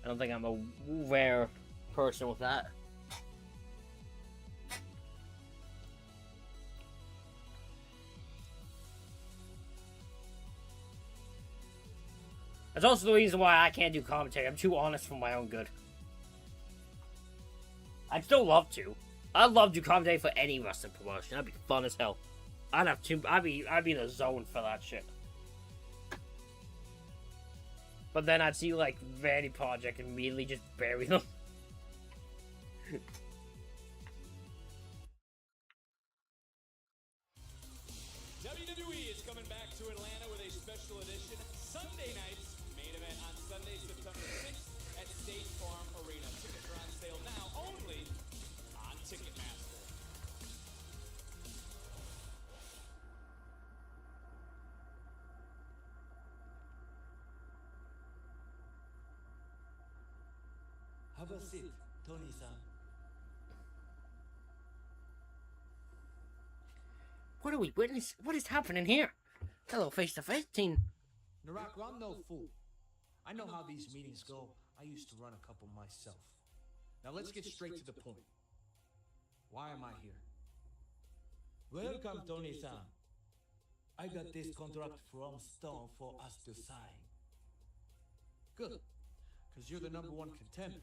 I don't think I'm a rare person with that. That's also the reason why I can't do commentary. I'm too honest for my own good. I'd still love to. I'd love to do commentary for any wrestling promotion. That'd be fun as hell. I'd be in a zone for that shit. But then I'd see like Vanity Project and immediately just bury them. WWE is coming back to Atlanta with a special edition Sunday nights main event on Sunday, September 6th at State Farm Arena. Tickets are on sale now only on Ticketmaster. Have a seat, Tony-san. What are we witnessing? What is happening here? Hello, face-to-face team. Narako, I'm no fool. I know how these meetings go. I used to run a couple myself. Now let's get straight to the point. Why am I here? Welcome, Tony-san. I got this contract from Stone for us to sign. Good, because you're the #1 contender.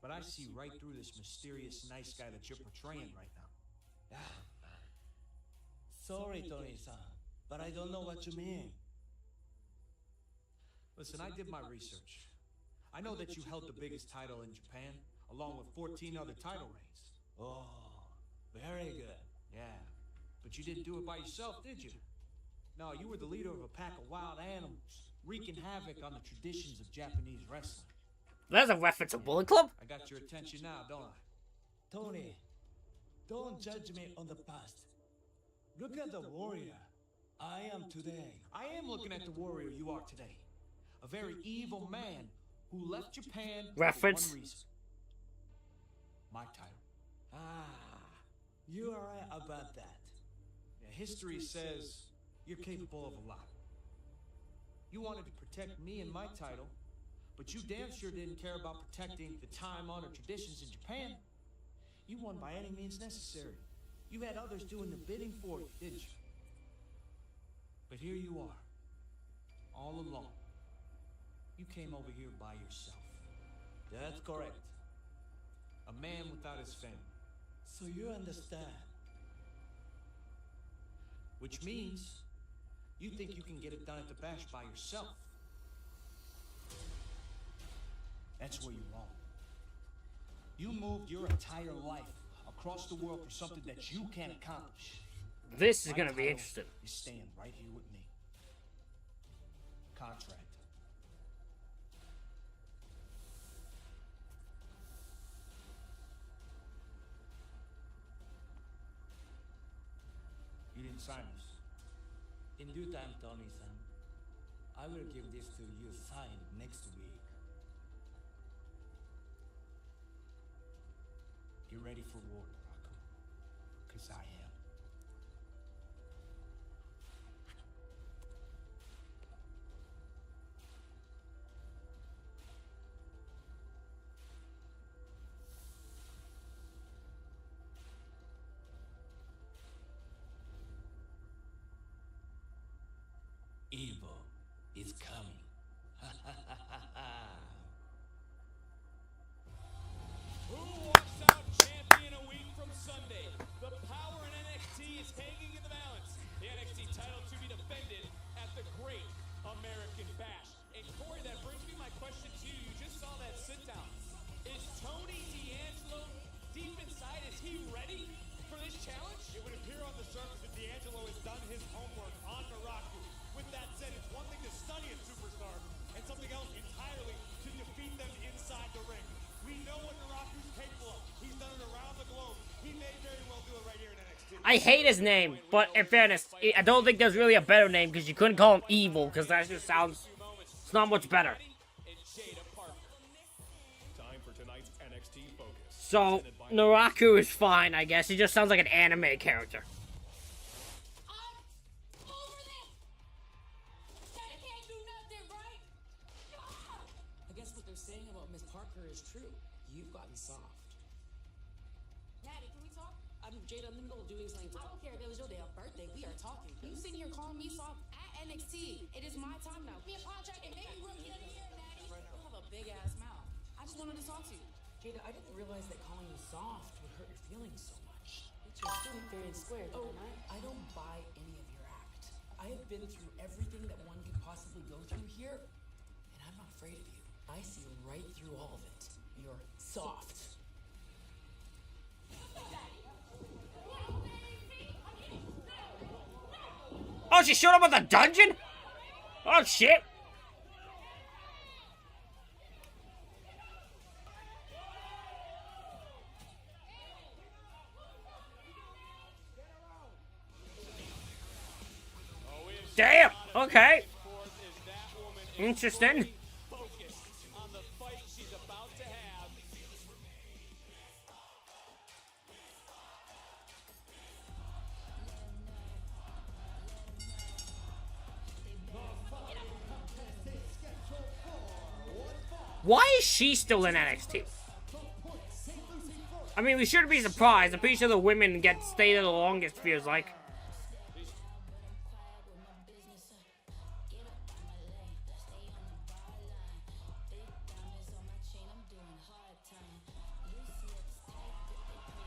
But I see right through this mysterious nice guy that you're portraying right now. Sorry, Tony-san, but I don't know what you mean. Listen, I did my research. I know that you held the biggest title in Japan, along with 14 other title reigns. Oh, very good. Yeah, but you didn't do it by yourself, did you? No, you were the leader of a pack of wild animals, wreaking havoc on the traditions of Japanese wrestling. There's a reference to Bullet Club. I got your attention now, don't I? Tony, don't judge me on the past. Look at the warrior I am today. I am looking at the warrior you are today. A very evil man who left Japan Reference. for one reason. My title. Ah, you are right about that. Yeah, history says you're capable of a lot. You wanted to protect me and my title, but you damn sure didn't care about protecting the time-honored traditions in Japan. You won by any means necessary. You had others doing the bidding for you, didn't you? But here you are, all alone. You came over here by yourself. That's correct. A man without his family. So you understand. Which means you think you can get it done at the bash by yourself. That's where you're wrong. You moved your entire life across the world for something that you can't accomplish. This is My gonna be title interesting. is staying right here with me. Contract. You didn't sign this. In due time, Tony-san, I will give this to you signed next week. Get ready for war, Morocco. Because I am. Evil is coming. Who walks out champion a week from Sunday? The power in NXT is hanging in the balance. The NXT title to be defended at the Great American Bash. And Corey, that brings me my question to you. You just saw that sit down. Is Tony D'Angelo deep inside? Is he ready for this challenge? It would appear on the surface that D'Angelo has done his homework on Muraku. With that said, it's one thing to study a superstar and something else entirely to defeat them inside the ring. We know what Muraku's capable of. He's done it around the globe. He may very well do it right here in NXT. I hate his name, but in fairness, I don't think there's really a better name because you couldn't call him Evil because that just sounds. It's not much better. Time for tonight's NXT Focus. So, Naraku is fine, I guess. He just sounds like an anime character. I guess what they're saying about Miss Parker is true. You've gotten soft. Natty, can we talk? I'm Jada in the middle of doing something. I don't care if it was your damn birthday. We are talking. You sitting here calling me soft at NXT. It is my time now. Be a contract and maybe rookie of the year, Natty. You have a big ass mouth. I just wanted to talk to you. Jada, I didn't realize that calling you soft would hurt your feelings so much. It's your student fair and square, oh, I don't buy any of your act. I have been through everything that one could possibly go through here, and I'm not afraid of you. I see right through all of it. You're soft. Oh, she showed up at the dungeon? Oh, shit. Damn, okay. Interesting. On the fight she's about to have. Why is she still in NXT? I mean, we shouldn't be surprised. I'm pretty sure the women get stay there the longest, feels like.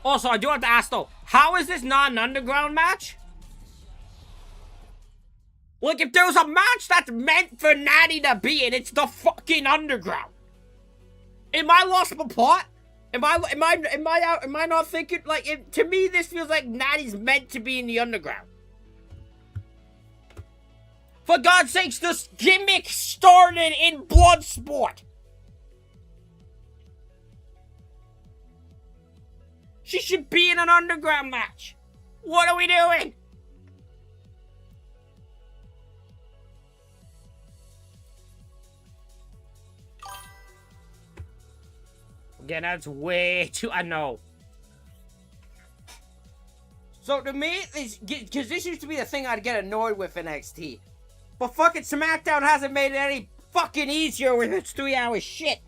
Also, I do have to ask though, how is this not an underground match? Like, if there was a match that's meant for Natty to be in, it's the fucking underground. Am I lost the plot? Am I not thinking, like, to me this feels like Natty's meant to be in the underground. For God's sakes, this gimmick started in Bloodsport. She should be in an underground match. What are we doing? Again, that's way too... I know. So to me, because this used to be the thing I'd get annoyed with in NXT. But fucking SmackDown hasn't made it any fucking easier with its 3-hour shit.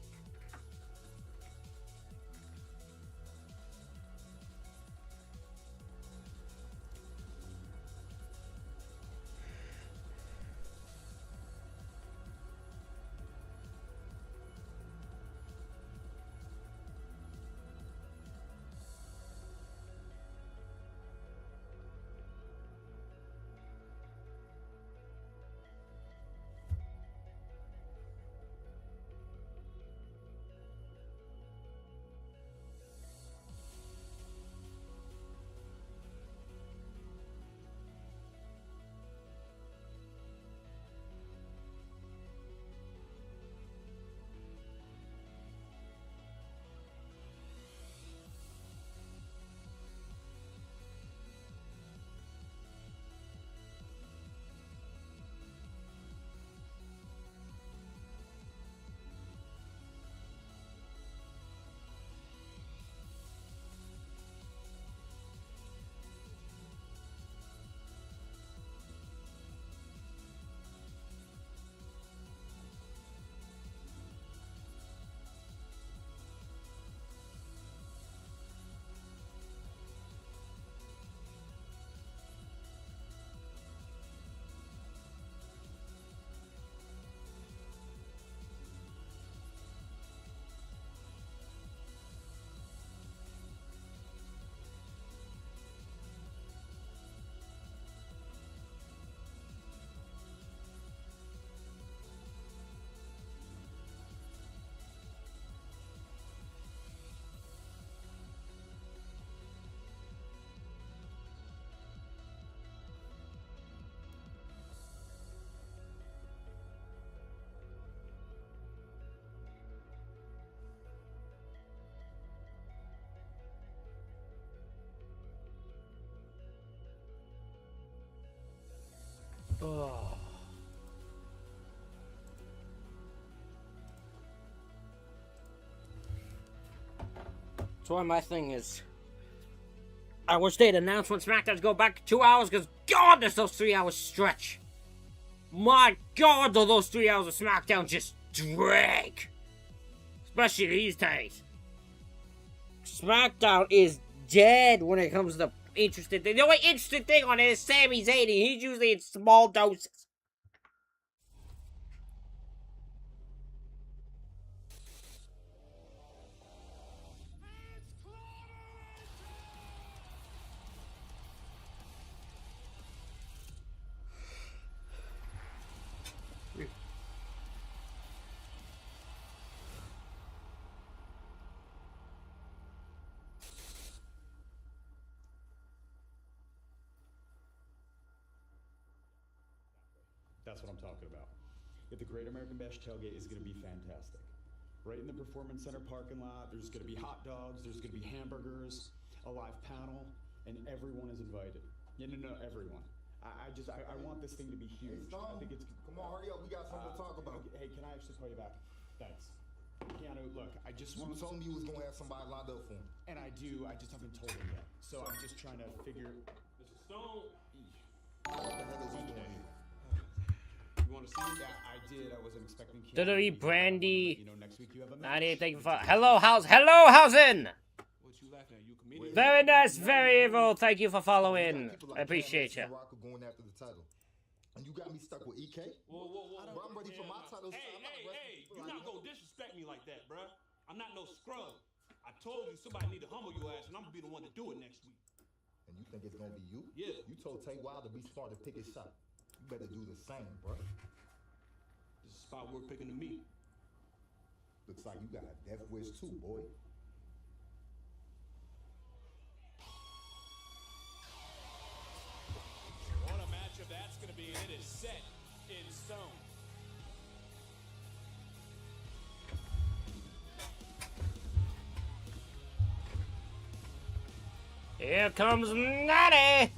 That's why my thing is, I wish they'd announce when SmackDowns go back 2 hours, because God, does those 3 hours stretch. My God, do those 3 hours of SmackDown just drag. Especially these days. SmackDown is dead when it comes to interesting things. The only interesting thing on it is Sami Zayn, and he's usually in small doses. That's what I'm talking about. If the Great American Bash tailgate is going to be fantastic. Right in the Performance Center parking lot, there's going to be hot dogs, there's going to be hamburgers, a live panel, and everyone is invited. Yeah, no, everyone. I want this thing to be huge. I think it's... Come on, hurry up. We got something to talk about. Hey, can I actually call you back? Thanks. Keanu, look, I just want... You told me you was going to have somebody lined up for him. And I do. I just haven't told him yet. So I'm just trying to figure... Mr. Stone. What the hell is he doing here? You want to see? Yeah, I did. I wasn't expecting Keanu. WWE Brandy. You know, next week you have a 98, thank you for... Hello, Housen! What you laughing at? You comedian? Very nice, very evil. Thank you for following. I appreciate you. Going after the title. And you got me stuck with EK? Whoa. I'm ready for my title. Hey, you're not gonna disrespect me like that, bruh. I'm not no scrub. I told you somebody need to humble your ass, and I'm gonna be the one to do it next week. And you think it's gonna be you? Yeah. You told Tay Wilder to be smart to pick his shot. You better do the same, bro. This is a spot worth picking to me. Looks like you got a death wish too, boy. What a matchup that's going to be. It is set in stone. Here comes Natty!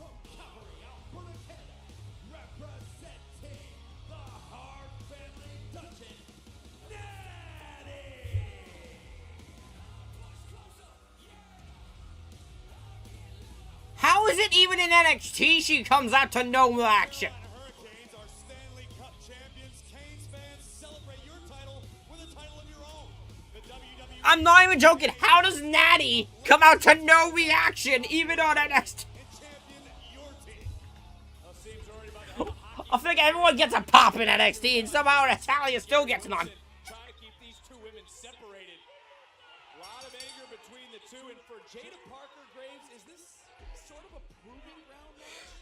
How is it even in NXT she comes out to no action? Hurricanes are Stanley Cup champions. Canes fans, celebrate your title with a title of your own. The WWE I'm not even joking. How does Natty come out to no reaction even on NXT? I think everyone gets a pop in NXT and somehow Natalia still gets none. trying to keep these two women separated. A lot of anger between the two, and for Jada Parker Graves, is this sort of a proving ground match?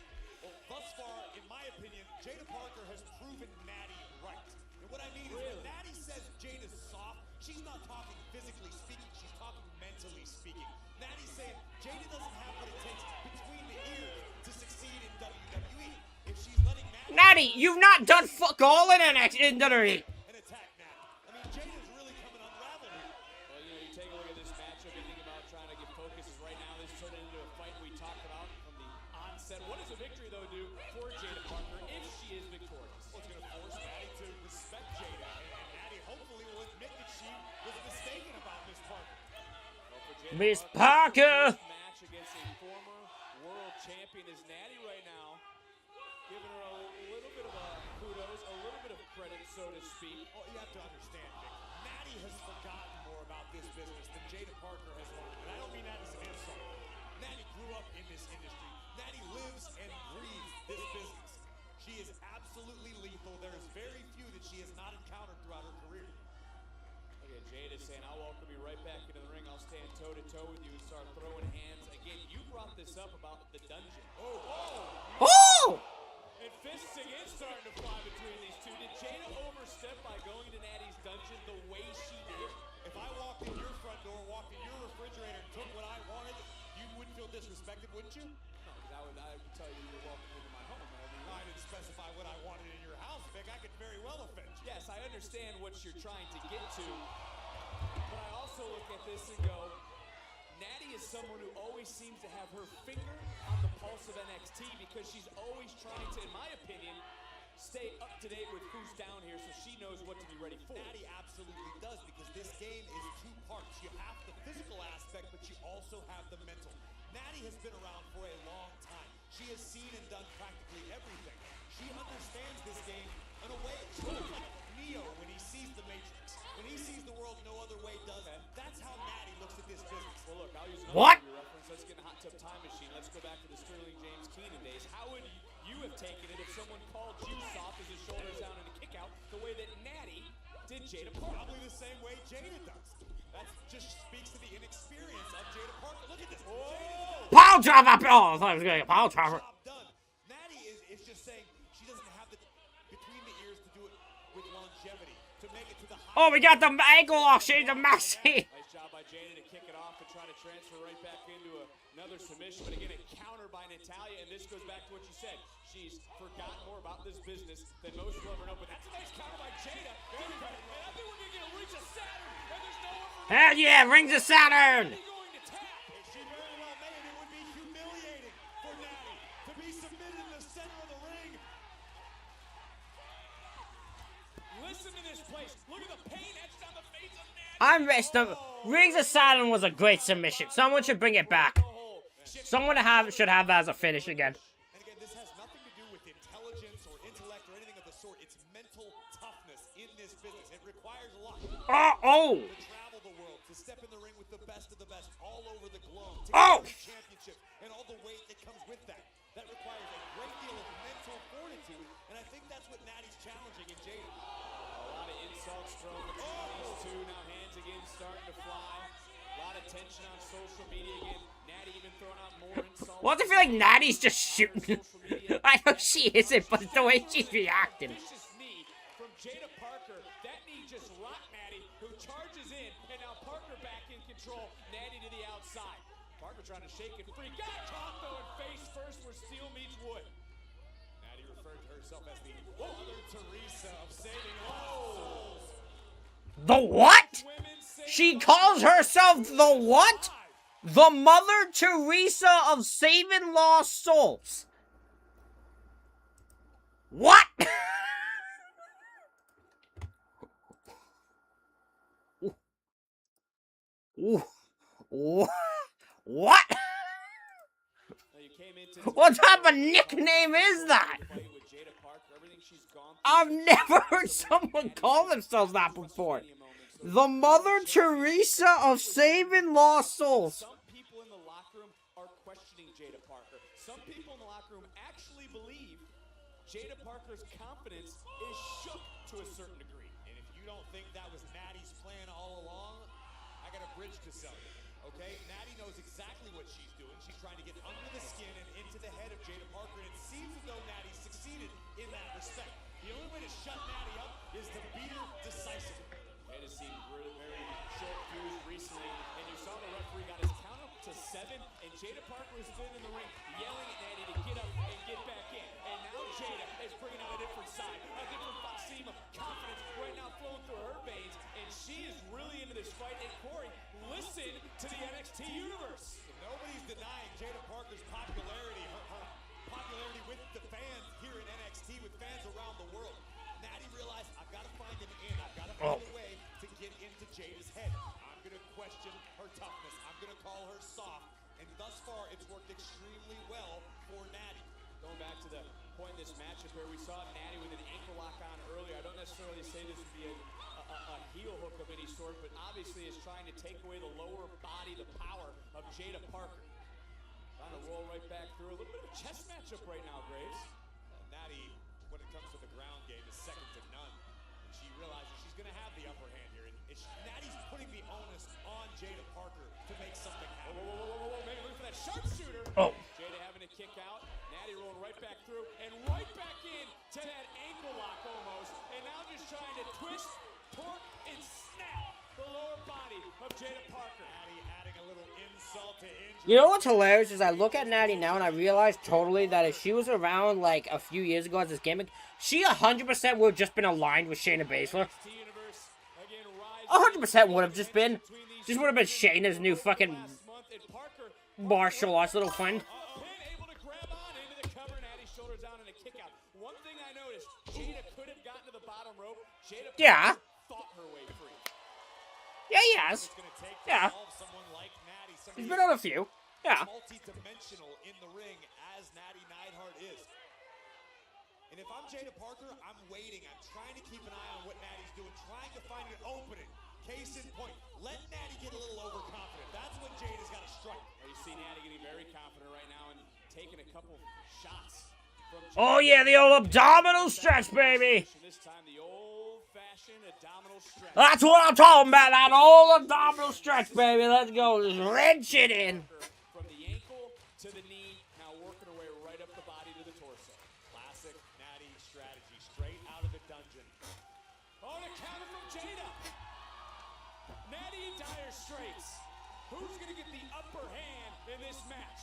Well, thus far, in my opinion, Jada Parker has proven Natty right. And what I mean is when Natty says Jada's soft, she's not talking physically speaking, she's talking mentally speaking. Natty's saying Jada doesn't have what it takes between the ears to succeed in WWE. If she's letting Natty, you've not done fuck all in NXT in WWE. an attack Natty. I mean, Jada's really coming unraveled here. Well, you know, you take a look at this matchup, you think about trying to get focus. Right now, this turned into a fight we talked about from the onset. What does a victory, though, do for Jada Parker if she is victorious? Well, it's going to force Natty to respect Jada, and Natty hopefully will admit that she was mistaken about Miss Parker. Miss Parker! Match against a former world champion is Natty right now. Giving her a little bit of a kudos, a little bit of credit, so to speak. Well, you have to understand, Vic, Natty has forgotten more about this business than Jada Parker has learned. And I don't mean that as an insult. Natty grew up in this industry. Natty lives and breathes this business. She is absolutely lethal. There is very few that she has not encountered throughout her career. Look at Jada saying, I'll welcome you right back into the ring. I'll stand toe-to-toe with you and start throwing hands. Again, you brought this up about the dungeon. Oh! And fists again starting to fly between these two. Did Jada overstep by going to Natty's dungeon the way she did? If I walked in your front door, walked in your refrigerator, and took what I wanted, you wouldn't feel disrespected, wouldn't you? No, because I would tell you you're welcome into my home. I didn't specify what I wanted in your house, Vic. I could very well offend you. Yes, I understand what you're trying to get to, but I also look at this and go, Natty is someone who always seems to have her finger on the pulse of NXT because she's always trying to, in my opinion, stay up to date with who's down here so she knows what to be ready for. Natty absolutely does because this game is two parts. You have the physical aspect, but you also have the mental. Natty has been around for a long time. She has seen and done practically everything. She understands this game in a way. She's like Neo when he sees the Matrix. When he sees the world no other way does. That's how Natty looks at this business. Well, look, I'll use What? another reference. Let's get in a hot tub time machine. Let's go back to the Sterling James Keenan days. How would you have taken it if someone called you soft as his shoulders down and a kick out the way that Natty did Jada Parker? Probably the same way Jada does. That just speaks to the inexperience of Jada Parker. Look at this. Power driver! Oh, I thought I was going to get power driver. Natty is just saying she doesn't have the between the ears to do it with longevity. To make it to the high. Oh, we got the ankle lock. She's a Maxi. Nice job by Jada to kick it off and try to transfer right back into another submission. But again, a counter by Natalya, and this goes back to what you said. She's forgotten more about this business than most will ever know. But that's a nice counter by Jada. And I think we're going to get a reach of Saturn, and there's no one for Hell yeah, rings of Saturn. If she very well made it, it would be humiliating for Natty to be submitted in the center of the ring. Listen to this place. Look at the pain etched on the face of Natty. I'm rest of rings of Saturn was a great submission. Someone should bring it back. Someone should have that as a finish again. And again, this has nothing to do with intelligence or intellect or anything of the sort. It's mental toughness in this business. It requires a lot. Oh! To travel the world, to step in the ring with the best of the best all over the globe, to Oh! win championships, and all the weight that comes with that. That requires a great deal of mental fortitude, and I think that's what Natty's challenging in Jada. A lot of insults thrown between these two. Now hands again starting to fly. A lot of tension on social media again. Natty even throwing out more insults. Why does it feel like Natty's just shooting? I know she isn't, but the way she's reacting. Vicious knee from Jada Parker. That knee just rocked Natty, who charges in, and now Parker back in control. Natty to the outside. Parker trying to shake it free. Got caught though in face first where steel meets wood. Natty referred to herself as the Mother Teresa of saving souls. The what? She calls herself the what? The Mother Teresa of saving lost souls. What? Ooh. What? What type of nickname is that? I've never heard someone call themselves that before. The Mother Teresa of saving lost souls. Some people in the locker room are questioning Jada Parker. Some people in the locker room actually believe Jada Parker's confidence is shook to a certain degree. And if you don't think that was Natty's plan all along, I got a bridge to sell you. Okay? Natty knows exactly what she's doing. She's trying to get under the skin and into the head of Jada Parker, and it seems as though Natty succeeded in that respect. The only way to shut Natty up is to beat her decisively. Jada seemed really very short fused recently, and you saw the referee got his count up to 7, and Jada Parker was standing in the ring yelling at Natty to get up and get back in. And now Jada is bringing out a different side, a different seam of confidence right now flowing through her veins, and she is really into this fight. And Corey, listen to the NXT universe. Nobody's denying Jada Parker's popularity, her popularity with the fans here in NXT, with fans around the world. Natty realized, I've got to find an in. I've got to find a way to get into Jada's head. I'm going to question her toughness. I'm going to call her soft. And thus far, it's worked extremely well for Natty. Going back to the point in this matchup where we saw Natty with an ankle lock on earlier. I don't necessarily say this would be a heel hook of any sort, but obviously is trying to take away the lower body, the power of Jada Parker. Trying to roll right back through. A little bit of a chess matchup right now, Graves. Natty, when it comes to the ground game, is second to none. And she realizes she's going to have the upper hand here. And Natty's putting the onus on Jada Parker to make something happen. Whoa, man, look for that sharpshooter. Oh. Jada having to kick out. Natty rolling right back through and right back in to that ankle lock almost. And now just trying to twist, torque, and snap the lower body of Jada Parker. Natty adding a little insult to injury. You know what's hilarious is I look at Natty now and I realize totally that if she was around like a few years ago as this gimmick, she 100% would have just been aligned with Shayna Baszler. 100% would have just been. Just would have been Shayna's new fucking martial arts little friend. Able to grab on into the cover, Natty's shoulders down and a kick out. One thing I noticed, Jada could have gotten to the bottom rope. Jada Yeah. fought her way free. Yeah, he has. It's going to take Yeah. someone like Natty, some He's been on a few. Yeah. Multi-dimensional in the ring as Natty Neidhart is. And if I'm Jada Parker, I'm waiting. I'm trying to keep an eye on what Natty's doing, trying to find an opening. Case in point, let Natty get a little overconfident. That's when Jada's got to strike. Well, you see Natty getting very confident right now and taking a couple shots from Jada. Oh, yeah, the old abdominal stretch, baby. This time, the old-fashioned abdominal stretch. That's what I'm talking about, that old abdominal stretch, baby. Let's go. Just wrench it in. From the ankle to the knee, now working her way right up the body to the torso. Classic Natty strategy, straight out of the dungeon. Oh, the counter from Jada. Natty in dire straits. Who's going to get the upper hand in this match?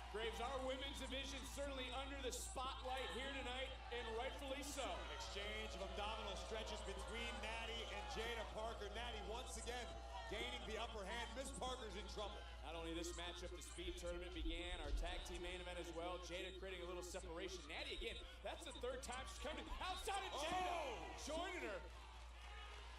Graves, our women's division certainly under the spotlight here tonight, and rightfully so. Exchange of abdominal stretches between Natty and Jada Parker. Natty once again gaining the upper hand. Miss Parker's in trouble. Not only this matchup, the speed tournament began, our tag team main event as well. Jada creating a little separation. Natty again, that's the third time she's coming outside of Jada. Joining her.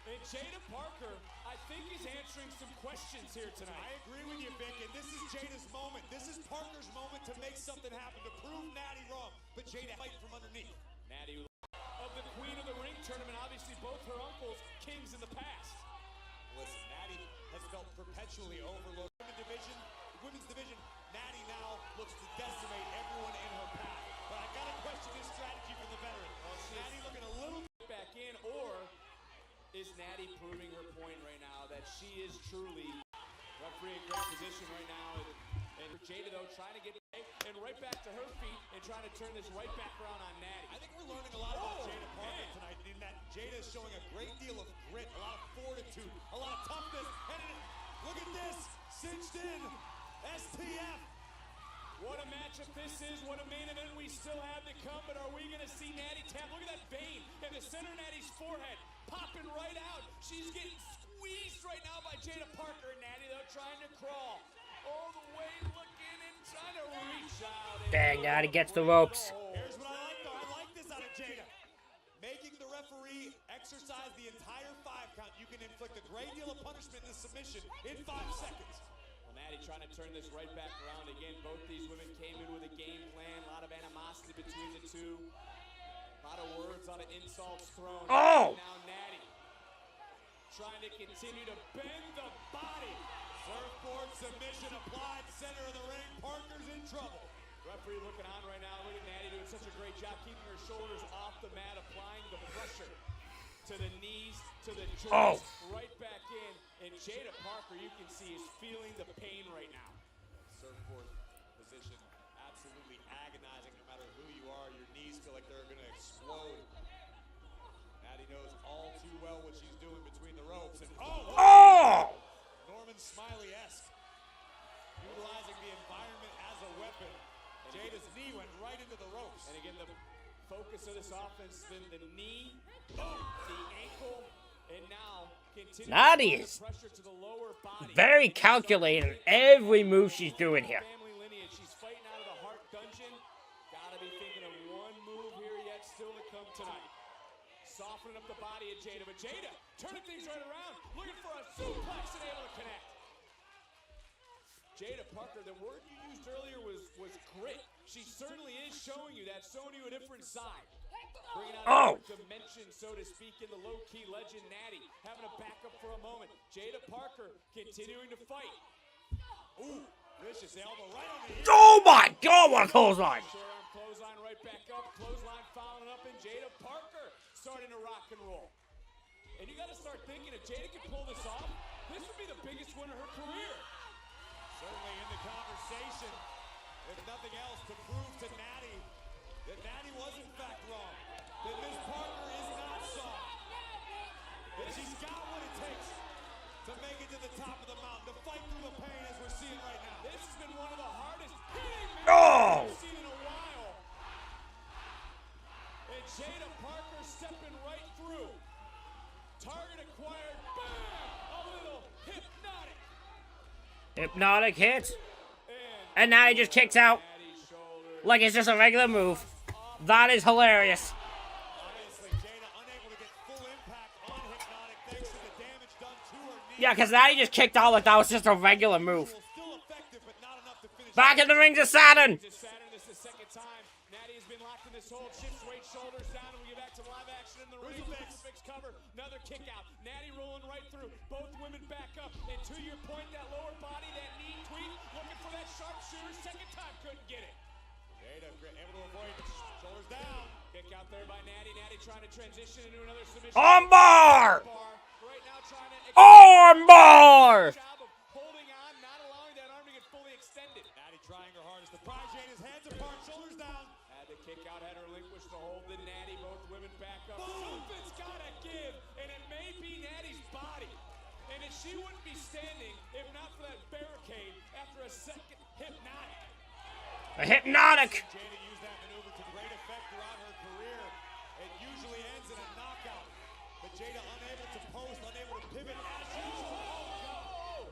And Jada Parker, I think, is answering some questions here tonight. I agree with you, Vic, and this is Jada's moment. This is Parker's moment to make something happen, to prove Natty wrong. But Jada fight from underneath. Natty of the Queen of the Ring tournament, obviously both her uncles, kings in the past. Listen, Natty has felt perpetually overlooked. Women's division, Natty now looks to decimate everyone in her path. But I gotta question his strategy for the veteran. Natty looking a little back in, or is Natty proving her point right now that she is truly referee in great position right now? And Jada, though, trying to get and right back to her feet and trying to turn this right back around on Natty. I think we're learning a lot about Jada Parker tonight, in that Jada is showing a great deal of grit, a lot of fortitude, a lot of toughness. And look at this, cinched in, STF. What a matchup this is, what a main event we still have to come, but are we going to see Natty tap? Look at that vein in the center of Natty's forehead, popping right out. She's getting squeezed right now by Jada Parker, and Natty, though, trying to crawl all the way, looking and trying to reach out. Dang, Natty gets the ropes. Here's what I like, though. I like this out of Jada. Making the referee exercise the entire 5 count. You can inflict a great deal of punishment in a submission in 5 seconds. Natty trying to turn this right back around. Again, both these women came in with a game plan. A lot of animosity between the two. A lot of words, a lot of insults thrown. Oh! Now Natty trying to continue to bend the body. Surfboard submission applied, center of the ring. Parker's in trouble. Referee looking on right now. Look at Natty doing such a great job keeping her shoulders off the mat, applying the pressure to the knees, to the joints, right back in. And Jada Parker, you can see, is feeling the pain right now. Surfboard position, absolutely agonizing. No matter who you are, your knees feel like they're going to explode. Natty knows all too well what she's doing between the ropes. And Norman Smiley-esque, utilizing the environment as a weapon. Jada's knee went right into the ropes. And again, the focus of this offense has been the knee, the ankle, and now Natty is very calculated in every move she's doing here. Family lineage. She's fighting out of the heart dungeon. Gotta be thinking of one move here yet still to come tonight. Softening up the body of Jada, but Jada turning things right around, looking for a suplex and able to connect. Jada Parker, the word you used earlier was grit. She certainly is showing you that, showing you a different side. Bringing out a dimension, so to speak, in the low-key legend Natty. Having to back up for a moment. Jada Parker continuing to fight. Ooh, vicious elbow right on the ear. Oh my God, what a clothesline! Short arm clothesline right back up. Clothesline following up, and Jada Parker starting to rock and roll. And you got to start thinking, if Jada can pull this off, this would be the biggest win of her career. Certainly in the conversation, if nothing else, to prove to Natty that Natty was in fact wrong. That Miss Parker is not soft. That she's got what it takes to make it to the top of the mountain, to fight through the pain as we're seeing right now. This has been one of the hardest hitting matches we've seen in a while. And Jada Parker stepping right through. Target acquired. Bam! A little hypnotic. Hypnotic hit. And now he just kicks out. Like it's just a regular move. That is hilarious. Obviously, Jada unable to get full impact on hypnotic thanks to the damage Yeah, because Natty just kicked out like that was just a regular move. Back in the ring to Saturn. This is the second time. Natty has been locked in this hold. Shifts weight, shoulders down, and we get back to live action in the ring. Crucifix cover, another kick out. Natty rolling right through. Both women back up. And to your point, that lower body, that knee tweak, looking for that sharpshooter. Second time, couldn't get it. Jada able to avoid shoulders down. Kick out there by Natty. Natty trying to transition into another submission. Armbar! Right now trying to Armbar! job of holding on, not allowing that arm to get fully extended. Natty trying her hardest to pry Jada's hands apart, shoulders down. Had to kick out, had her relinquish the hold. Then Natty, both women back up. Something's gotta give, and it may be Natty's body. And if she wouldn't be standing if not for that barricade after a second hypnotic. A hypnotic. Jada used that maneuver to great effect throughout her career. It usually ends in a knockout. But Jada unable to post, unable to pivot as usual. Oh, no!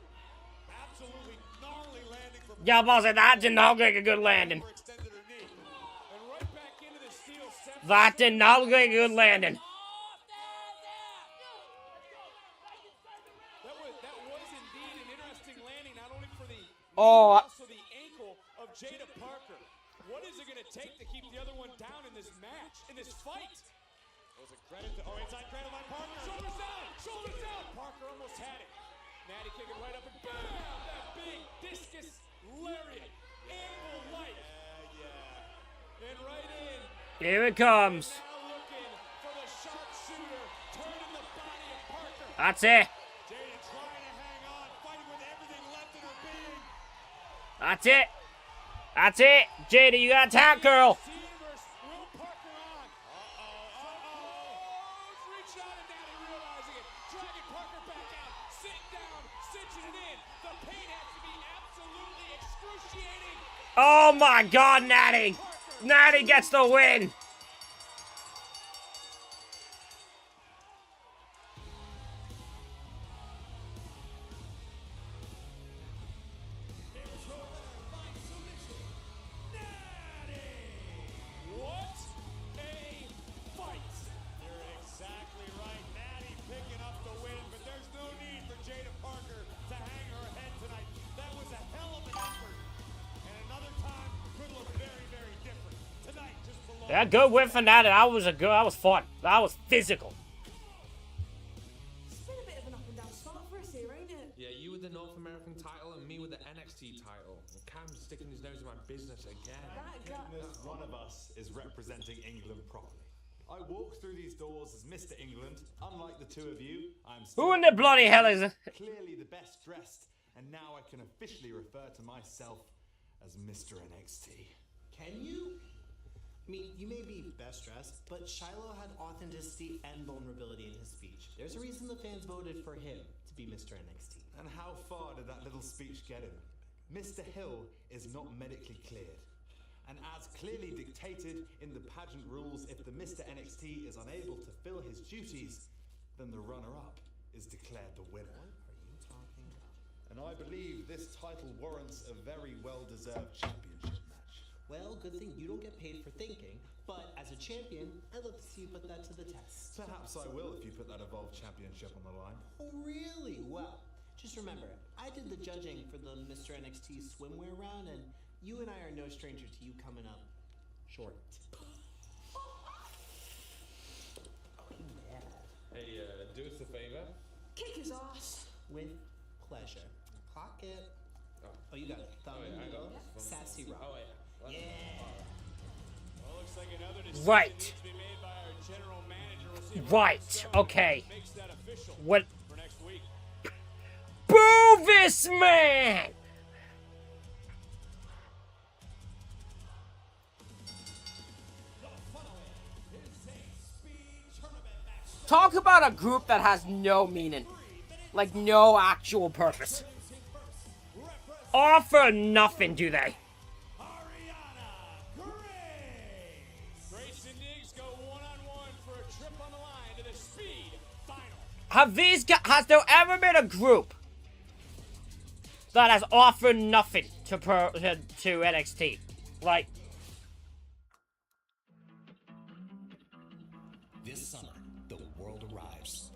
Absolutely gnarly landing from Yeah, boss, that did not look like a good landing. extended her knee. And right back into the steel step. That did not look like a good landing. That was indeed an interesting landing, not only for the Oh. but also the ankle of Jada Parker. What is it going to take to keep the other one down in this match, in this fight? Was it credit to, inside cradle by Parker. Shoulders down, shoulders down. Parker almost had it. Natty kicking right up and bam! That big discus lariat. Anvil light. Yeah. And right in. Here it comes. Now looking for the sharpshooter. Turning the body of Parker. That's it. Jada trying to hang on, fighting with everything left in her being. That's it. That's it. Jada, you got tap, girl. Universe, Will Parker on. Reach out and Natty realizing it. Dragging Parker back out. Sitting down, cinching it in. The pain has to be absolutely excruciating. Oh my God, Natty. Natty gets the win. What a fight! You're exactly right. Natty picking up the win, but there's no need for Jada Parker to hang her head tonight. That was a hell of an effort. And another time could look very, very different. Tonight just belongs. Yeah, good win for Natty. That was fun. That was physical. It's been a bit of an up and down start for us here, ain't it? Yeah, you with the North American title and me with the NXT title. Cam's sticking his nose in my business again. Goodness, one of us is representing England properly. I walk through these doors as Mr. England. Unlike the two of you, I'm still Who in the bloody hell is it? clearly the best dressed, and now I can officially refer to myself as Mr. NXT. Can you? I mean, you may be best dressed, but Shiloh had authenticity and vulnerability in his speech. There's a reason the fans voted for him to be Mr. NXT. And how far did that little speech get him? Mr. Hill is not medically cleared. And as clearly dictated in the pageant rules, if the Mr. NXT is unable to fill his duties, then the runner-up is declared the winner. What are you talking about? And I believe this title warrants a very well-deserved championship match. Well, good thing you don't get paid for thinking, but as a champion, I'd love to see you put that to the test. Perhaps I will if you put that Evolved Championship on the line. Oh, really? Well, just remember, I did the judging for the Mr. NXT swimwear round, and you and I are no stranger to you coming up short. Hey, do us a favor. Kick his ass. With pleasure. Clock it. Oh, you got it. Thumb in I got middle. it. Sassy rock. Oh, yeah. Well, looks like another decision Right. needs to be made by our general manager. We'll see if Right. Stone Okay. makes that official What? for next week. Boo this man! Talk about a group that has no meaning. Like, no actual purpose. Offer nothing, do they? Grace and Diggs go one-on-one for a trip on the line to the Speed Final. Has there ever been a group that has offered nothing to NXT? Like, This summer, the world arrives.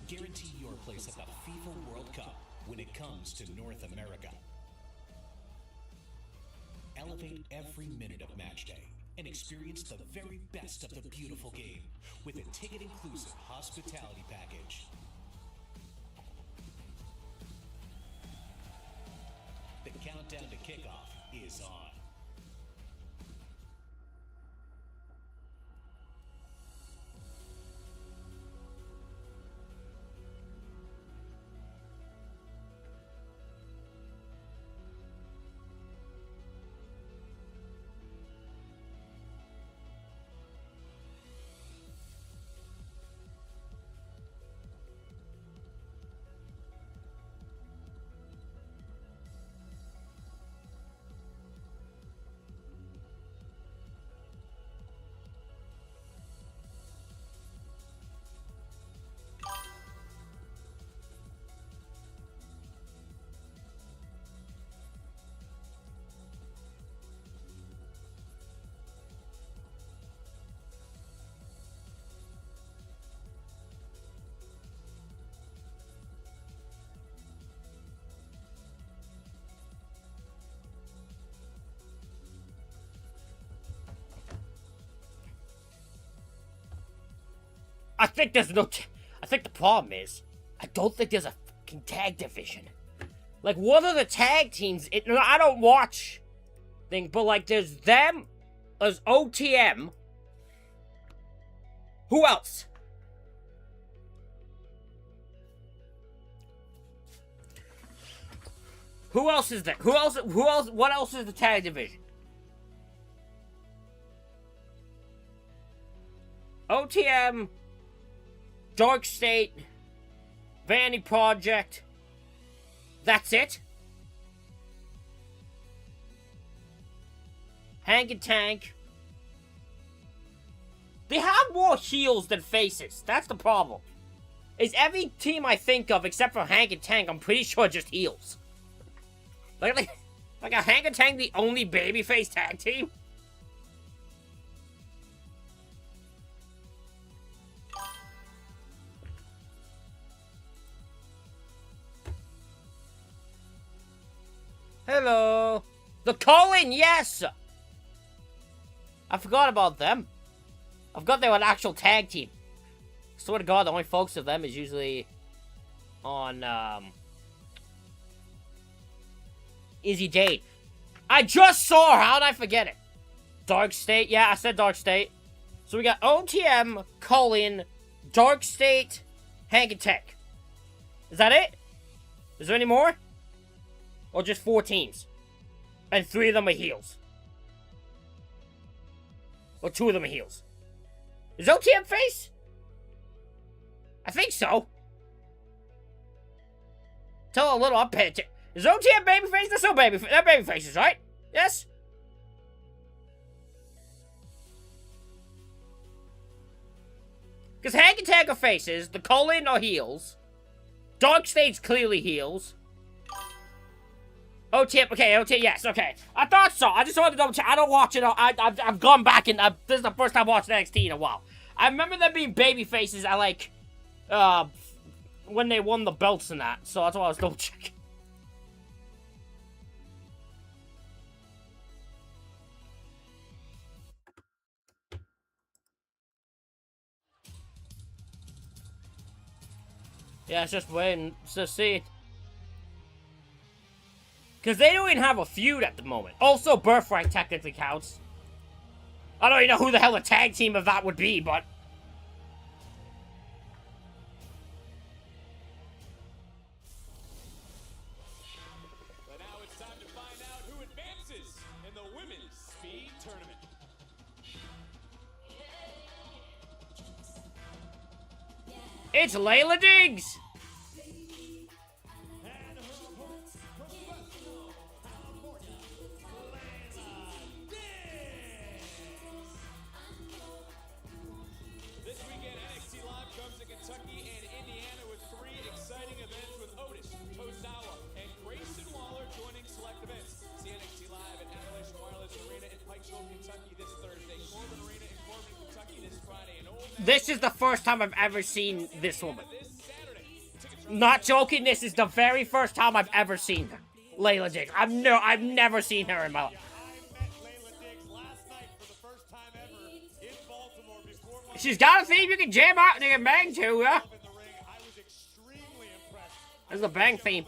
Guarantee your place at the FIFA World Cup when it comes to North America. Elevate every minute of match day and experience the very best of the beautiful game with a ticket-inclusive hospitality package. The countdown to kickoff is on. I think there's no... I think the problem is, I don't think there's a fucking tag division. Like, what are the tag teams? I don't watch things, but like, there's them, there's OTM. Who else? Who else is there? Who else, what else is the tag division? OTM, Dark State, Vanity Project. That's it? Hank and Tank. They have more heels than faces. That's the problem. Is every team I think of, except for Hank and Tank, I'm pretty sure just heels. Like a Hank and Tank the only babyface tag team? Hello. The Colin, yes! I forgot about them. I forgot they were an actual tag team. Swear to God, the only focus of them is usually on, Izzy Dane. I just saw her! How did I forget it? Dark State, yeah, I said Dark State. So we got OTM, Colin, Dark State, Hank and Tank. Is that it? Is there any more? Or just 4 teams? And 3 of them are heels. Or 2 of them are heels. Is OTM face? I think so. Tell a little up pitch. Is OTM babyface? They're still babyface. They're babyfaces, right? Yes? Because Hank and Tank are faces. The Colin are heels. Dark State's clearly heels. OTM, okay, OTM, yes, okay. I thought so. I just wanted to double check. I don't watch it. I've gone back and this is the first time watching NXT in a while. I remember them being baby faces at like, when they won the belts and that. So that's why I was double checking. Yeah, it's just waiting to see it. Because they don't even have a feud at the moment. Also, Birthright technically counts. I don't even know who the hell a tag team of that would be, but... But now it's time to find out who advances in the Women's Speed Tournament. It's Layla Diggs! This weekend, NXT Live comes to Kentucky and Indiana with 3 exciting events with Otis, Tozawa, and Grayson Waller joining select events. See NXT Live at Appalachian Wireless Arena in Pikesville, Kentucky this Thursday, Corbin Arena in Corbin, Kentucky this Friday, and Old This is the first time I've ever seen this woman. this Saturday. Not joking, this is the very first time I've ever seen Layla Diggs. I've never seen her in my life. She's got a theme you can jam out and you can bang to, yeah? There's the bang theme.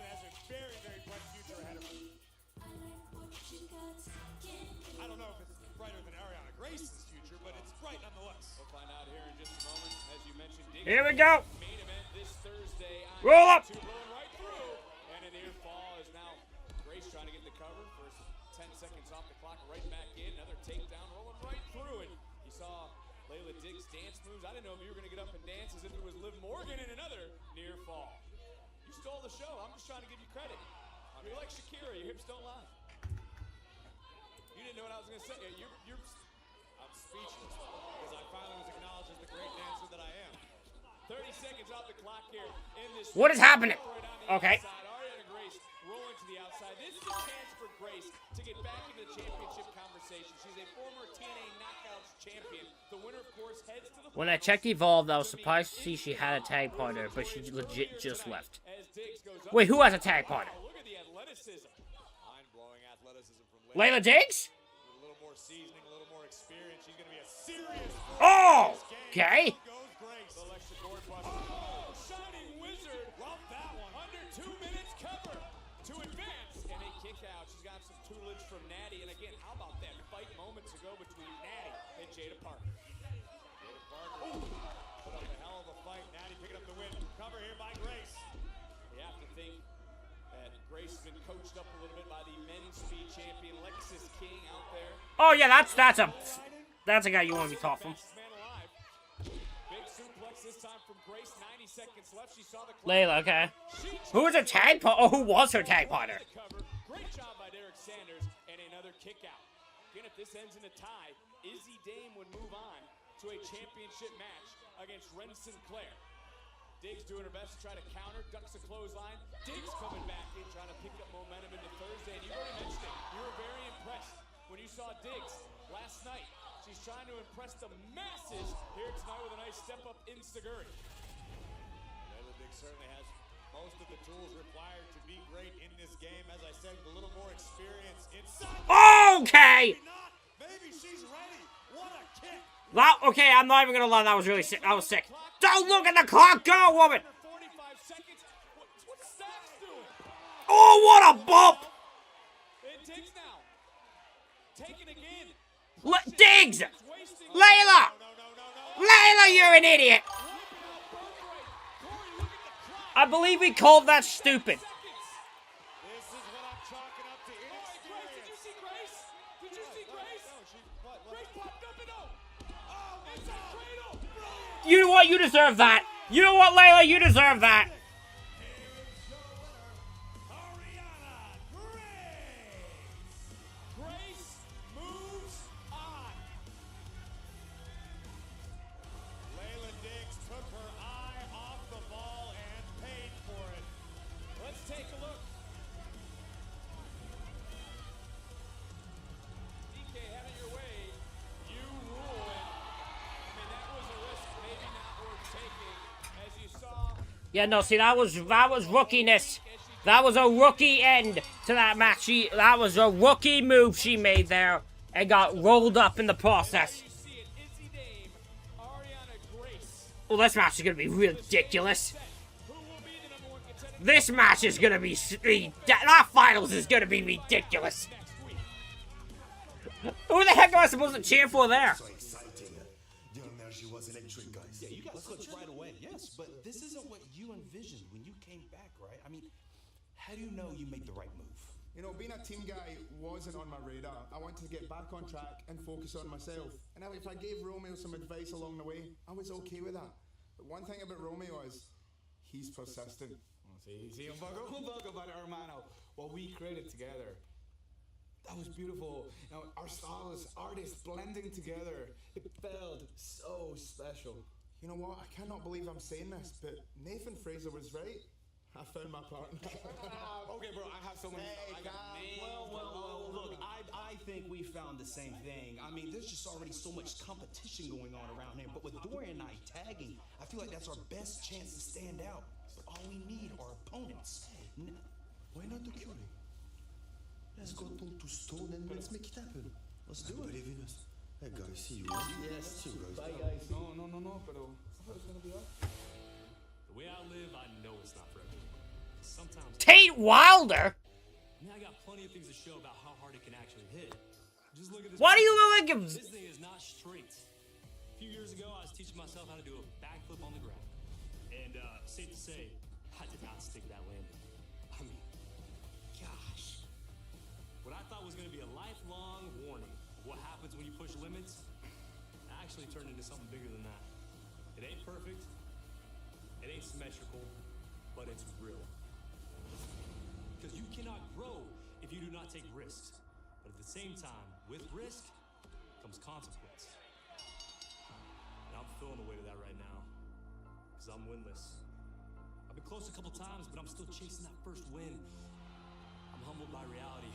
I don't know if it's brighter than Ariana Grace's future, but it's bright nonetheless. We'll find out here in just a moment. As you mentioned, Here we go. Main event this Thursday. Roll up. Blowing right through. And a near fall is now Grace trying to get the cover. First 10 seconds off the clock, right back in. Another takedown, rolling right through. And you saw Layla Diggs' dance moves. I didn't know if you were going to get up and dance as if it was Liv Morgan in another near fall. You stole the show. I'm just trying to give you credit. You're like Shakira. Your hips don't lie. You didn't know what I was going to say. I'm speechless because I finally was acknowledged as the great dancer that I am. 30 seconds off the clock here in this. What is happening? Okay. Ariana Grace rolling to the outside. This is a chance for Grace to get back into the championship conversation. She's a former TNA Knockouts champion. The winner, of course, heads to the. When I checked Evolved, I was surprised to see she had a tag partner, but she legit just left. Wait, who has a tag partner? Look at the athleticism. Mind-blowing athleticism from Layla Diggs? A little more seasoning, a little more experience. She's going to be a serious. Oh! Okay. Shining Wizard. Love that one. Under 2 minutes cover to advance. And a kick out. She's got some tutelage from Natty. And again, how about that fight moments ago between Natty and Jada Parker? Jada Parker put up a hell of a fight. Natty picking up the win. Cover here by Grace. You have to think that Grace has been coached up a little bit by the men's speed champion, Lexus King, out there. Oh yeah, that's a guy you want to be talking. Big suplex this time from Grace. 90 seconds left. She saw the Layla, okay. Who was her tag partner? Oh, who was her tag partner? Great job by Derek Sanders and another kick out. Again, if this ends in a tie, Izzy Dame would move on to a championship match against Ren Sinclair. Diggs doing her best to try to counter, ducks a clothesline. Diggs coming back in, trying to pick up momentum into Thursday. And you already mentioned it. You were very impressed when you saw Diggs last night. She's trying to impress the masses here tonight with a nice step up in Seguri. Layla Diggs certainly has most of the tools required to be great in this game. As I said, a little more experience inside. Okay. Maybe she's ready. What a kick. Okay, I'm not even gonna lie. That was really sick. That was sick. Don't look at the clock. Go, woman. 45 seconds. What's Stacks doing? Oh, what a bump. It takes now. Taken again. Diggs. Layla. Layla, you're an idiot. I believe we called that stupid. This is what I'm chalking up to inexperience. Did you see Grace? Did you see Grace? Grace popped up and it's a cradle. You know what? You deserve that. You know what, Layla? You deserve that. Grace moves on. Layla Diggs took her eye off the ball and paid for it. Let's take a look. DK, have it your way. You rule it. I mean, that was a risk maybe not worth taking. As you saw. Yeah, no, see, that was rookiness. That was a rookie end to that match. That was a rookie move she made there and got rolled up in the process. Well, this match is going to be ridiculous. This match is going to be... That finals is going to be ridiculous. Who the heck am I supposed to cheer for there? So exciting. The energy was electric, guys. Yeah, you got clips right away, yes, but this isn't what you envisioned when you came back, right? I mean, how do you know you made the right move? You know, being a team guy wasn't on my radar. I wanted to get back on track and focus on myself. And if I gave Romeo some advice along the way, I was okay with that. But one thing about Romeo is he's persistent. See, un poco para hermano. What we created together. That was beautiful. You know, our stylists, artists blending together. It felt so special. You know what? I cannot believe I'm saying this, but Nathan Fraser was right. I found my partner. Okay, bro, I have so many. Well, look, I think we found the same thing. I mean, there's just already so much competition going on around here, but with Dorian and I tagging, I feel like that's our best chance to stand out. But all we need are opponents. Why not the curing? Let's go talk to Stone and let's make it happen. Let's do it. Believe in us. Hey guys, see you. Yes, see you guys. Bye guys. No, pero I thought it was gonna be us. The way I live, I know it's not for everyone. Sometimes Tate Wilder? I mean, I got plenty of things to show about how hard it can actually hit. Just look at this. Why do you look like him? This thing is not straight. A few years ago, I was teaching myself how to do a backflip on the ground. And safe to say, I did not stick that landing. I mean, gosh. What I thought was going to be a lifelong warning of what happens when you push limits actually turned into something bigger than that. It ain't perfect. It ain't symmetrical, but it's real. Because you cannot grow if you do not take risks. But at the same time, with risk comes consequence. And I'm feeling the weight of that right now. Because I'm winless. I've been close a couple times, but I'm still chasing that first win. I'm humbled by reality.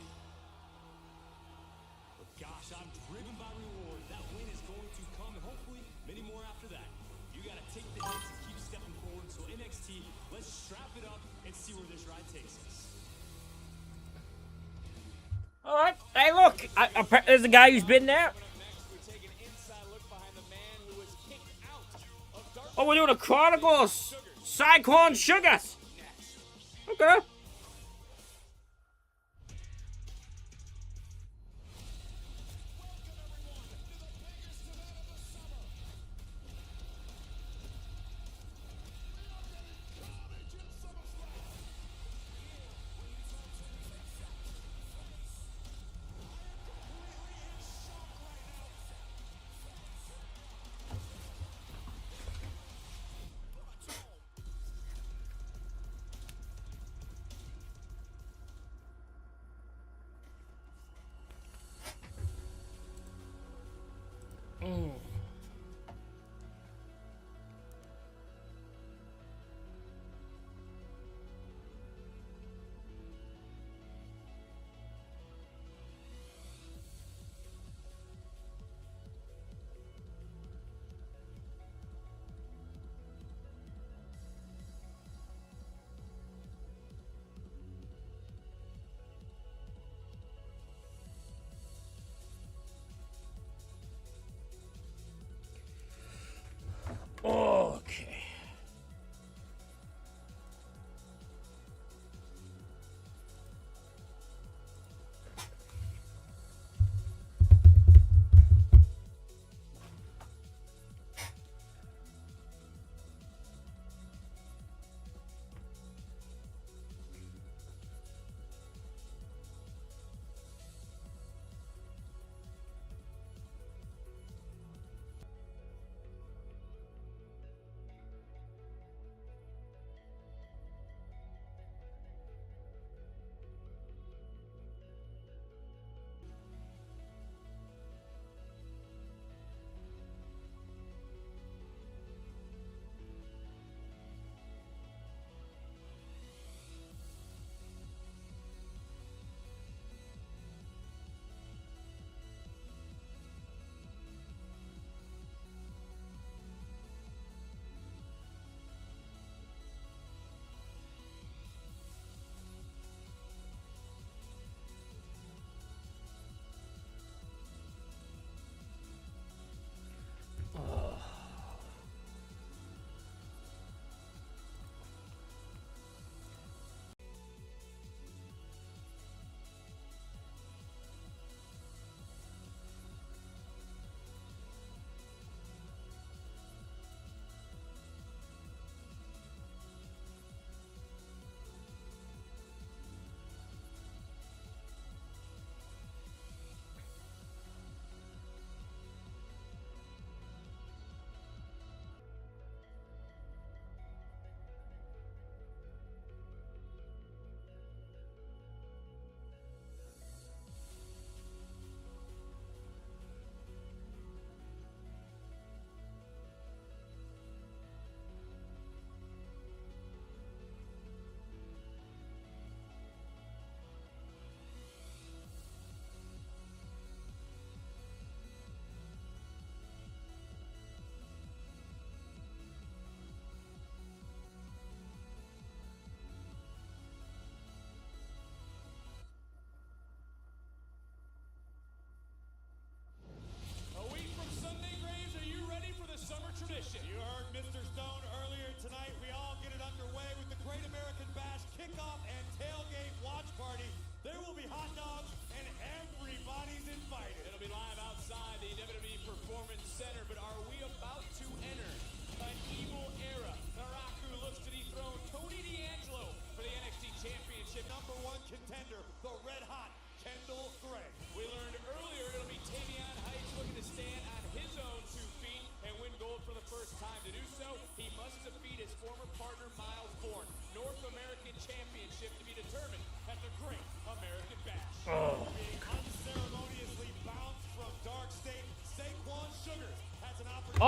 But gosh, I'm driven by reward. That win is going to come, and hopefully many more after that. You gotta take the hits and keep stepping forward. So NXT, let's strap it up and see where this ride takes us. All right. Hey, look. There's a guy who's been there. Oh, we're doing a Chronicles. Cyclone Sugar. Okay.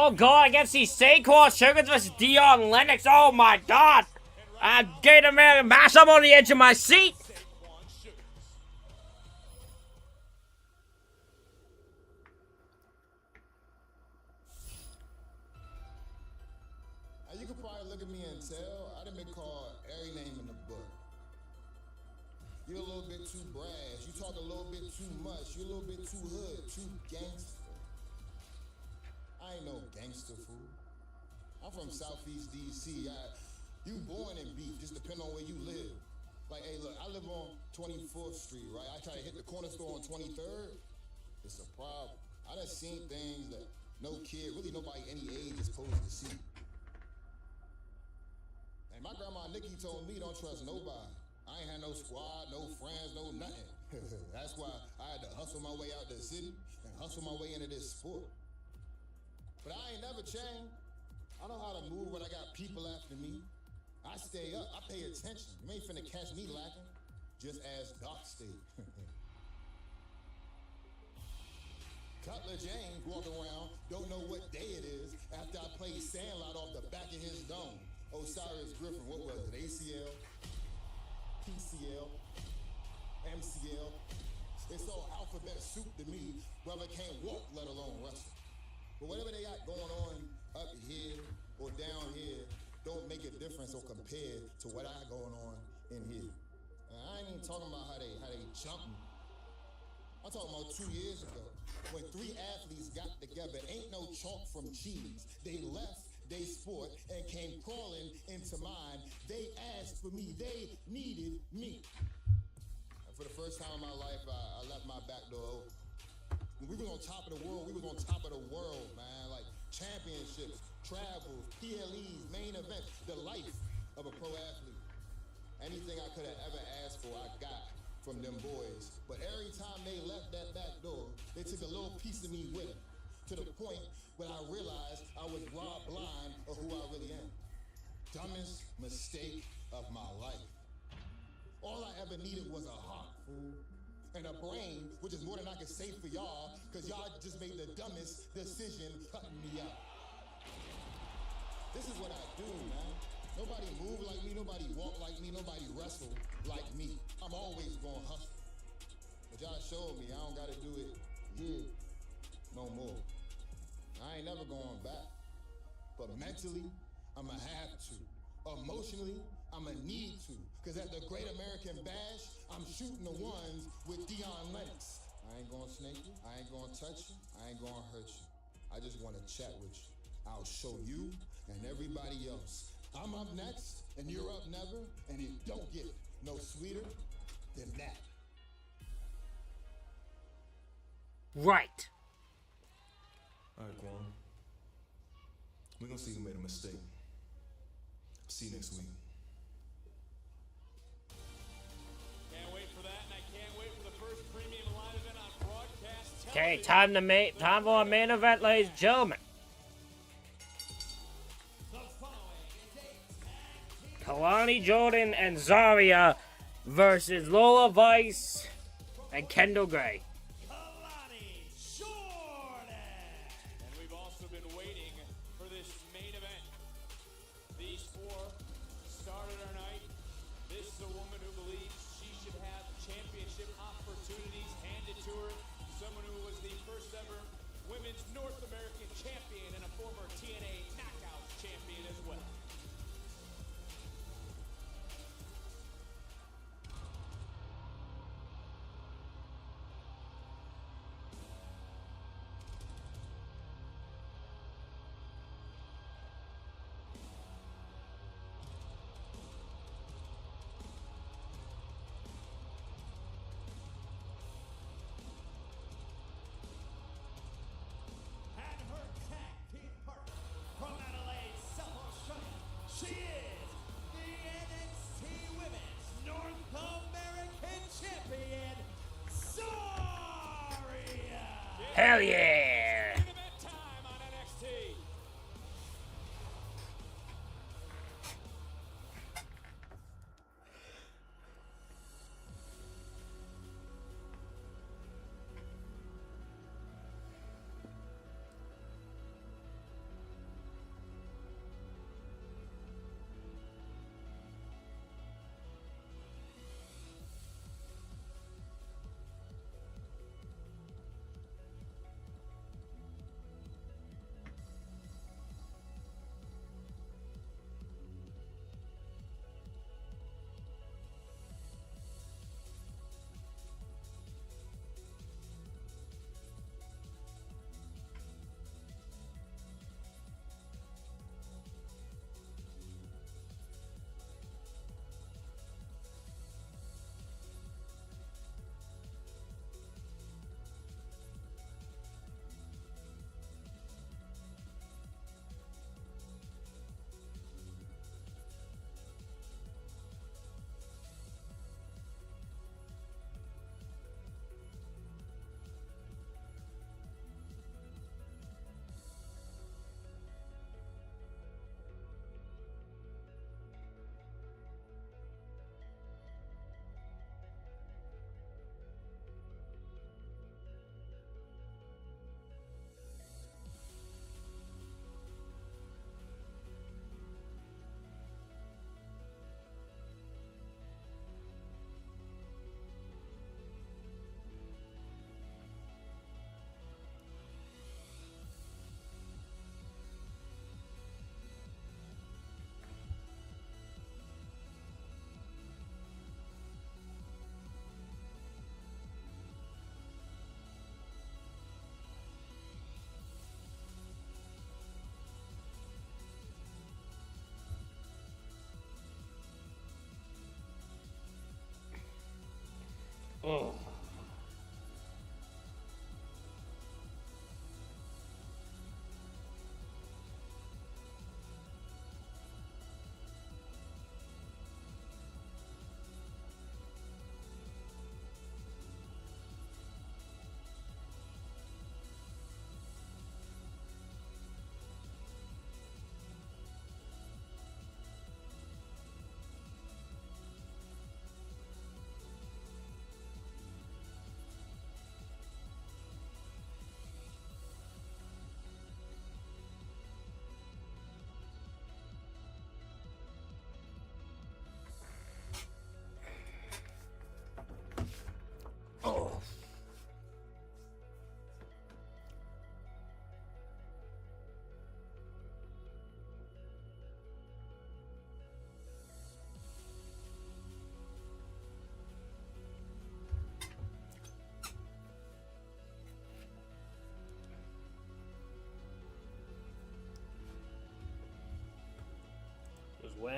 Oh god, I can see Saquon Sugars versus Dion Lennox. Oh my god. I'm getting American Bash. I'm on the edge of my seat. You could probably look at me and tell I done been called every name in the book. You're a little bit too brash. You talk a little bit too much. You're a little bit too hood, too gangster. I ain't no gangster fool. I'm from Southeast DC. You born in beef, just depend on where you live. Like, hey, look, I live on 24th Street, right? I try to hit the corner store on 23rd. It's a problem. I done seen things that no kid, really nobody any age is supposed to see. And my grandma Nikki told me don't trust nobody. I ain't had no squad, no friends, no nothing. That's why I had to hustle my way out the city and hustle my way into this sport. But I ain't never changed. I know how to move when I got people after me. I stay up, I pay attention. You ain't finna catch me lacking. Just as Doc stayed. Cutler James walking around, don't know what day it is after I played Sandlot off the back of his dome. Osiris Griffin, what was it? ACL, PCL, MCL. It's all alphabet soup to me. Brother can't walk, let alone wrestle. But whatever they got going on up here or down here don't make a difference or compare to what I got going on in here. And I ain't even talking about how they jump me. I'm talking about 2 years ago when 3 athletes got together. Ain't no chalk from cheese. They left they sport and came crawling into mine. They asked for me. They needed me. And for the first time in my life, I left my back door open. When we was on top of the world, we was on top of the world, man. Like championships, travels, PLEs, main events, the life of a pro athlete. Anything I could have ever asked for, I got from them boys. But every time they left that back door, they took a little piece of me with them. To the point where I realized I was robbed blind of who I really am. Dumbest mistake of my life. All I ever needed was a heart, fool. And a brain, which is more than I can say for y'all, because y'all just made the dumbest decision cutting me out. This is what I do, man. Nobody move like me, nobody walk like me, nobody wrestle like me. I'm always gonna hustle. But y'all showed me I don't gotta do it here no more. I ain't never going back. But mentally, I'ma have to. Emotionally, I'ma need to. Cause at the Great American Bash, I'm shooting the ones with Dion Lennox. I ain't gonna snake you, I ain't gonna touch you, I ain't gonna hurt you. I just wanna chat with you. I'll show you and everybody else. I'm up next, and you're up never, and it don't get no sweeter than that. Right. All right, Quan. We're gonna see who made a mistake. See you next week. Can't wait for that, and I can't wait for the first premium live event on broadcast Okay, television. time for our main event, ladies and gentlemen. Kalani Jordan and Zarya versus Lola Vice and Kendall Gray. And we've also been waiting for this main event. These four started our night. This is a woman who believes she should have championship opportunities handed to her. Someone who was the first ever women's North American champion and a former TNA Knockouts champion as well. And her tag team partner from Adelaide, South Australia. She is the NXT Women's North American Champion, Zarya. Hell yeah! Time on NXT.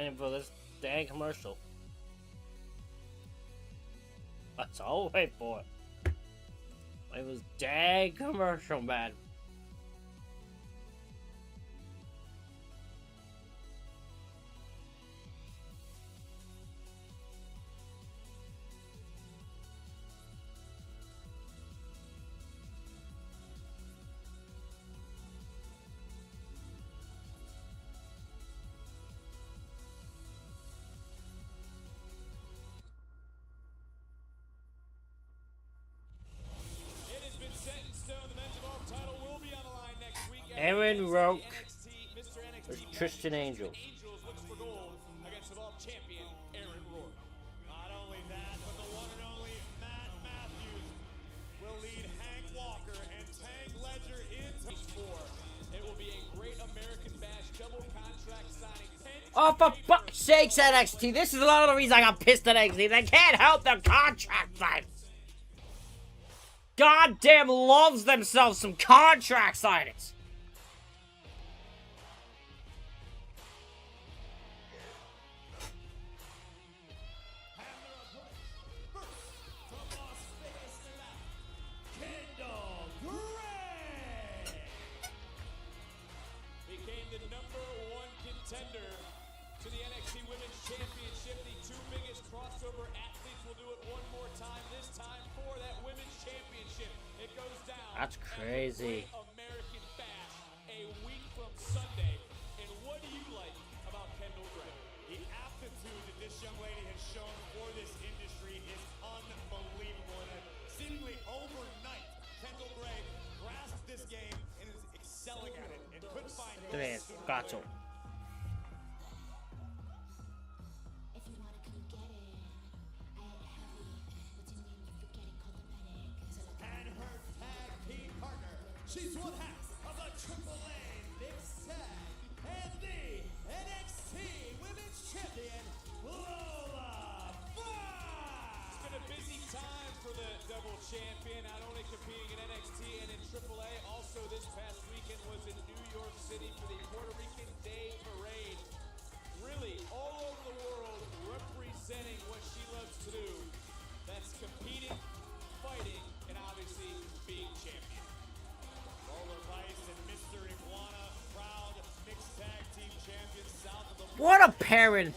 waiting for this dang commercial. That's all I wait for. It was dang commercial, man. It has been set in stone. The men's evolved title will be on the line next week. Aaron Roque Mr. NXT with Tristan Angel. Angels looks for gold against evolved champion Aaron Rourke. Not only that, but the one and only Matt Matthews will lead Hank Walker and Tank Ledger into 4. It will be a great American Bash double contract signing. Oh, for fuck's sakes, NXT. This is a lot of the reason I got pissed at NXT. They can't help their contract signings. Goddamn loves themselves some contract signings. Became the #1 contender to the NXT Women's Championship. The two biggest crossover athletes will do it one more time, this time for that Women's Championship. It goes down. That's crazy. American Bash a week from Sunday. And what do you like about Kendall Gray? The aptitude that this young lady has shown for this industry is unbelievable. And seemingly overnight, Kendall Gray grasped this game and is excelling at it and couldn't find Look at this. Gotcha. And her tag team partner, she's one half of the AAA Mixed Tag and the NXT Women's Champion, Lola Fox. It's been a busy time for the double champion, not only competing in NXT and in AAA, also this past weekend was in New York City for the Puerto Rican Day Parade. Really, all over the world, representing what she loves to do. That's competing, fighting, and obviously being champion. Lola Vice and Mr. Iguana, proud mixed tag team champions south of the What a pairing.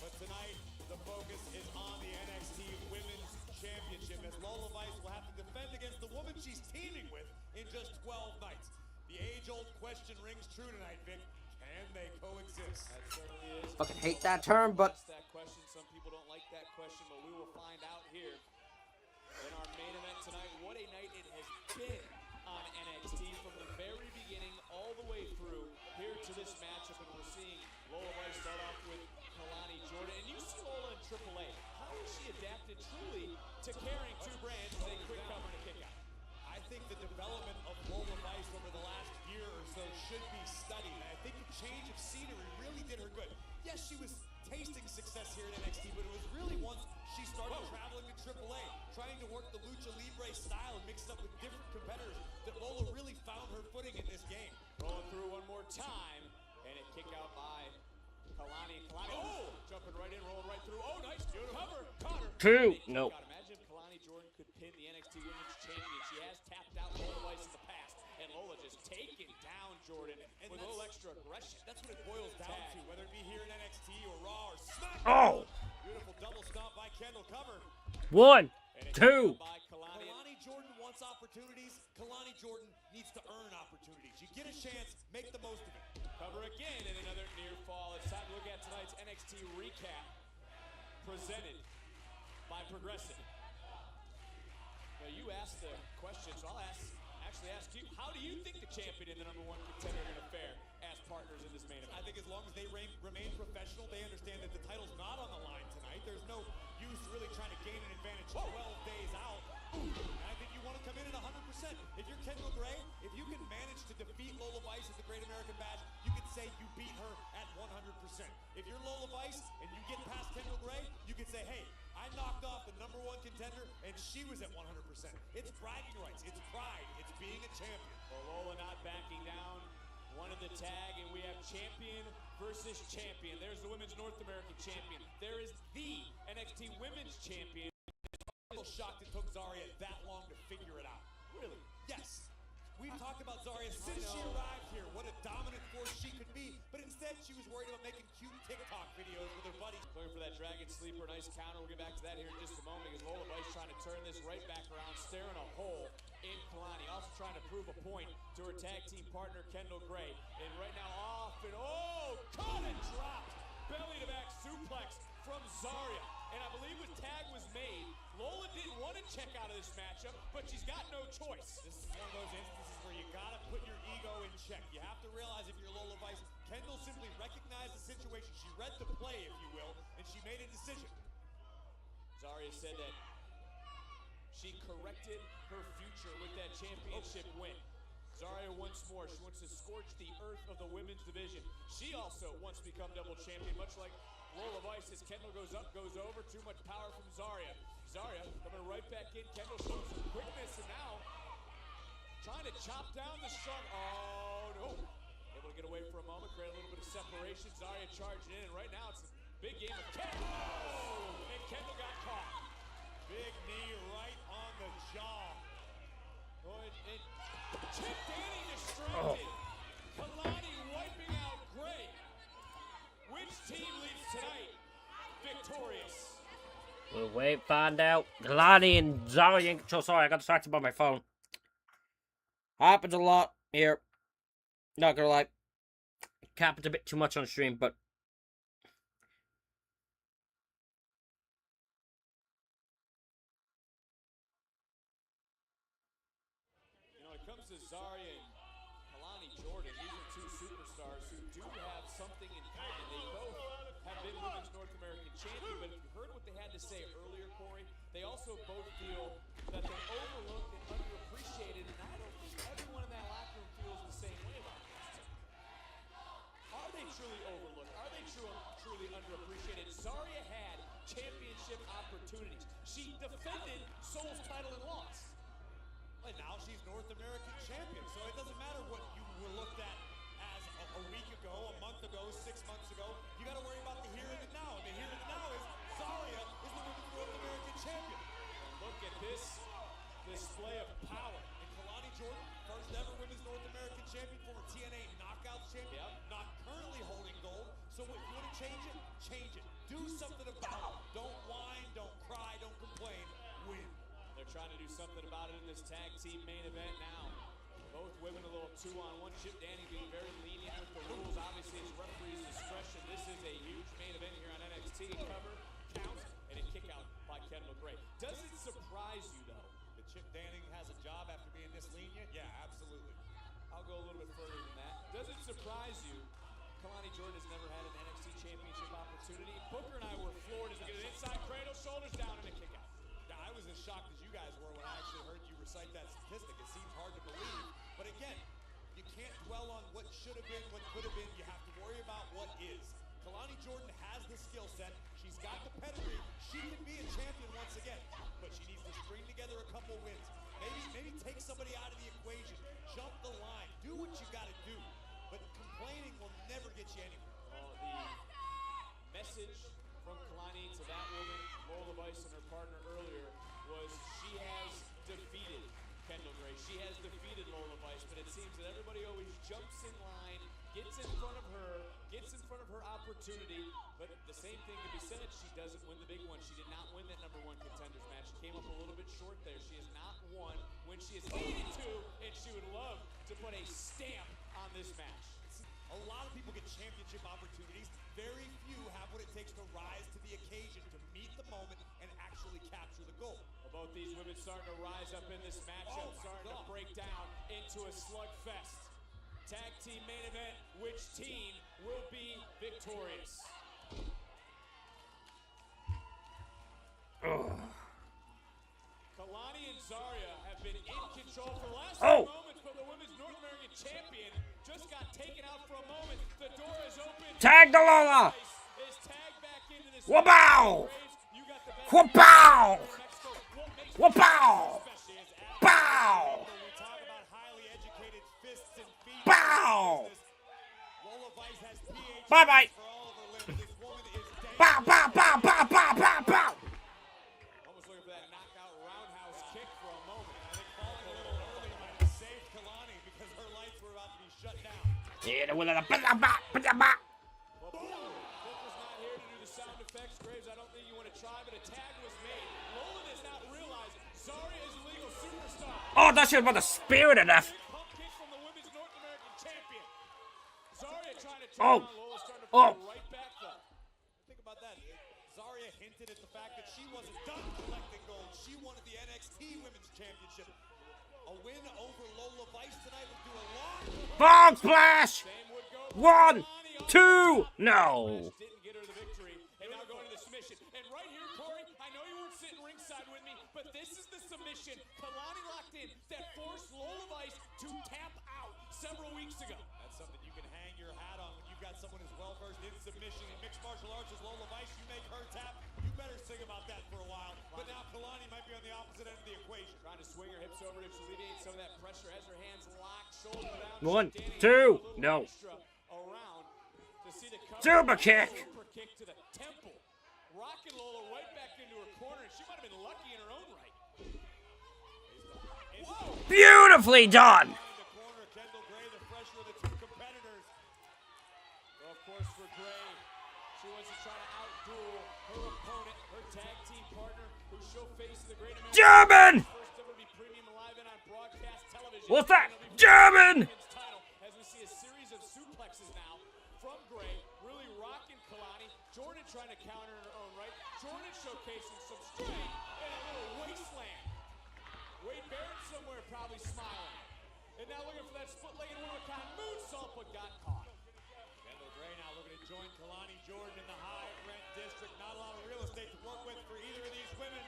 But tonight, the focus is on the NXT Women's Championship as Lola Vice will have to defend against the woman she's teaming with in just 12 nights. The age-old question rings true tonight, Vic. Can they coexist? That certainly is. Fucking hate that term, but Ask that question. Some people don't like that question, but we will find out here in our main event tonight. What a night it has been on NXT from the very beginning all the way through here to this matchup, and we're seeing Lola Vice start off with Kalani Jordan, and you see Lola in AAA. How has she adapted truly to carrying two brands with a quick cover and a kick out? I think the development of Lola Vice over the last year or so should be studied. And I think the change of scenery really did her good. Yes, she was tasting success here at NXT, but it was really once she started traveling to AAA, trying to work the Lucha Libre style and mix it up with different competitors, that Lola really found her footing in this game. Rolling through one more time, and a kick out by Kalani. Oh! Jumping right in, rolling right through. Oh, nice. Beautiful. Cover. Caught her. Two. Nope. God, imagine if Kalani Jordan could pin the NXT Women's Champion. She has tapped out Lola Vice in the past, and Lola just taking down Jordan with a little extra aggression. That's what it boils down to, whether it be here in NXT or Raw or SmackDown. Oh! Beautiful double stomp by Kendall, cover. 1, 2. Kalani Jordan wants opportunities. Kalani Jordan needs to earn opportunities. You get a chance, make the most of it. Cover again and another near fall. It's time to look at tonight's NXT recap presented by Progressive. Now you asked the question, so I'll actually ask you, how do you think the champion and the #1 contender are going to fare as partners in this main event? I think as long as they remain professional, they understand that the title's not on the line tonight. There's no use really trying to gain an advantage 12 days out. And I think you want to come in at 100%. If you're Kendall Gray, if you can manage to defeat Lola Vice at the Great American Bash, you can say you beat her at 100%. If you're Lola Vice and you get past Kendall Gray, you can say, hey, I knocked off the #1 contender and she was at 100%. It's bragging rights, it's pride, it's being a champion. Well, Lola not backing down, one in the tag, and we have champion versus champion. There's the Women's North American champion. There is the NXT Women's champion. I'm a little shocked it took Zarya that long to figure it out. Really? Yes. We've talked about Zarya since she arrived here, what a dominant force she could be, but instead she was worried about making cute TikTok videos with her buddies. Looking for that Dragon Sleeper, nice counter. We'll get back to that here in just a moment because Lola Vice trying to turn this right back around, staring a hole in Kalani. Also trying to prove a point to her tag team partner, Kendall Gray. And right now off and caught and dropped. Belly to back suplex from Zarya. And I believe when tag was made, Lola didn't want to check out of this matchup, but she's got no choice. This is one of those instances where you gotta put your ego in check. You have to realize if you're Lola Vice, Kendall simply recognized the situation. She read the play, if you will, and she made a decision. Zarya said that she corrected her future with that championship win. Zarya once more, she wants to scorch the earth of the women's division. She also wants to become double champion, much like Lola Vice. As Kendall goes up, goes over, too much power from Zarya. Zarya coming right back in. Kendall shows some quickness, and now trying to chop down the strong. Oh no! Able to get away for a moment, create a little bit of separation. Zarya charging in, and right now it's a big game of Kendall. And Kendall got caught. Big knee right on the jaw. Chip Danny distracted. Kalani wiping out Gray. Which team leaves tonight victorious? We'll wait, find out. Kalani and Zarya in control. Sorry, I got distracted by my phone. Happens a lot here. Not gonna lie. Happens a bit too much on stream, but When it comes to Zarya and Kalani Jordan, these are two superstars who do have something in common. They both have been Women's North American champion, but if you heard what they had to say earlier, Corey, they also both feel that they're overlooked and underappreciated, and I don't think everyone in that locker room feels the same way about this. Are they truly overlooked? Are they truly underappreciated? Zarya had championship opportunities. She defended Soul's title and lost. And now she's North American champion, so it doesn't matter what you were looked at as a week ago, a month ago, 6 months ago. You got to worry about the here and the now. And the here and the now is Zarya is the Women's North American champion. And look at this display of power. And Kalani Jordan, first ever Women's North American champion, former TNA Knockouts champion, not currently holding gold. So if you want to change it, change it. Do something about it. Don't whine, don't cry, don't complain. Win. They're trying to do something about it in this tag team main event now. Both women a little 2-on-1. Chip Danny being very lenient with the rules. Obviously, it's referee's discretion. This is a huge main event here on NXT. Cover, count, and a kick out by Kendall Gray. Does it surprise you, though, that Chip Danning has a job after being this lenient? Yeah, absolutely. I'll go a little bit further than that. Does it surprise you? Kalani Jordan has never had an NXT championship opportunity. Booker and I were floored as we get an inside cradle, shoulders down, and a kick out. I was as shocked as you guys were when I actually heard you recite that statistic. It seems hard to believe. But again, you can't dwell on what should have been, what could have been. You have to worry about what is. Kalani Jordan has the skill set. She's got the pedigree. She can be a champion once again. But she needs to string together a couple wins. Maybe take somebody out of the equation. Jump the line. Do what you got to do. But complaining will never get you anywhere. The message from Kalani to that woman, Lola Vice, and her partner earlier was she has defeated Kendall Gray. She has defeated Lola Vice, but it seems that everybody always jumps in line, gets in front of her, gets in front of her opportunity, but the same thing to be said, she doesn't win the big one. She did not win that #1 contenders match. She came up a little bit short there. She has not won when she is needed to, and she would love to put a stamp on this match. A lot of people get championship opportunities. Very few have what it takes to rise to the occasion, to meet the moment, and actually capture the goal. Well, both these women starting to rise up in this matchup, starting to break down into a slugfest. Tag team main event, which team will be victorious? Kalani and Zarya have been in control for the last few moments, but the Women's North American champion just got taken out for a moment. The door is open. Tag the Lola! Wabow! Wabow! Wabow! Bow! Bow! Bye-bye. Bow, bow, bow, bow, bow, bow, bow. Almost looking for that knockout roundhouse kick for a moment. I think falling a little early might have saved Kalani because her lights were about to be shut down. Yeah, the winner. Well, Boom! Vic was not here to do the sound effects. Graves, I don't think you want to try, but a tag was made. Lola does not realize Zarya is a legal superstar. Oh, that shit about to spear to death. Pump kick from the women's North American champion. Zarya trying to turn Oh. on Lola, starting to Oh. fall right back though. Think about that. Zarya hinted at the fact that she wasn't done collecting gold. She wanted the NXT Women's Championship. A win over Lola Vice tonight would do a lot. Frog splash. 1, 2, no. Didn't get her the victory, and now going to the submission. And right here, Corey, I know you weren't sitting ringside with me, but this is the submission Kalani locked in that forced Lola Vice to tap out several weeks ago. That's something you can hang your hat on when you've got someone who's well-versed in submission in mixed martial arts as Lola Vice. You make her tap, you better sing about that for a while. But now Kalani might be on the opposite end of the equation. Trying to swing her hips over to alleviate some of that pressure as her hands locked, shoulder down. 1, 2, no. Around to see the Super kick. Super kick to the temple. Rocking Lola right back into her corner. She might have been lucky in her own right. Whoa! Beautifully done. Corner, Kendall Gray, the fresher of the two competitors. Well, of course, for Gray, she wants to try to outduel her opponent, her tag team partner, who she'll face in the Great American German. First WWE Premium Live and on broadcast television. What's that? German. As we see a series of suplexes now from Gray, really rocking Kalani. Jordan trying to counter in her own right. Jordan showcasing some strength and a little wasteland. Wade Barrett somewhere probably smiling. And now looking for that split-legged one-of-a-kind moonsault, but got caught. Kendall Gray now looking to join Kalani Jordan in the high-rent district. Not a lot of real estate to work with for either of these women.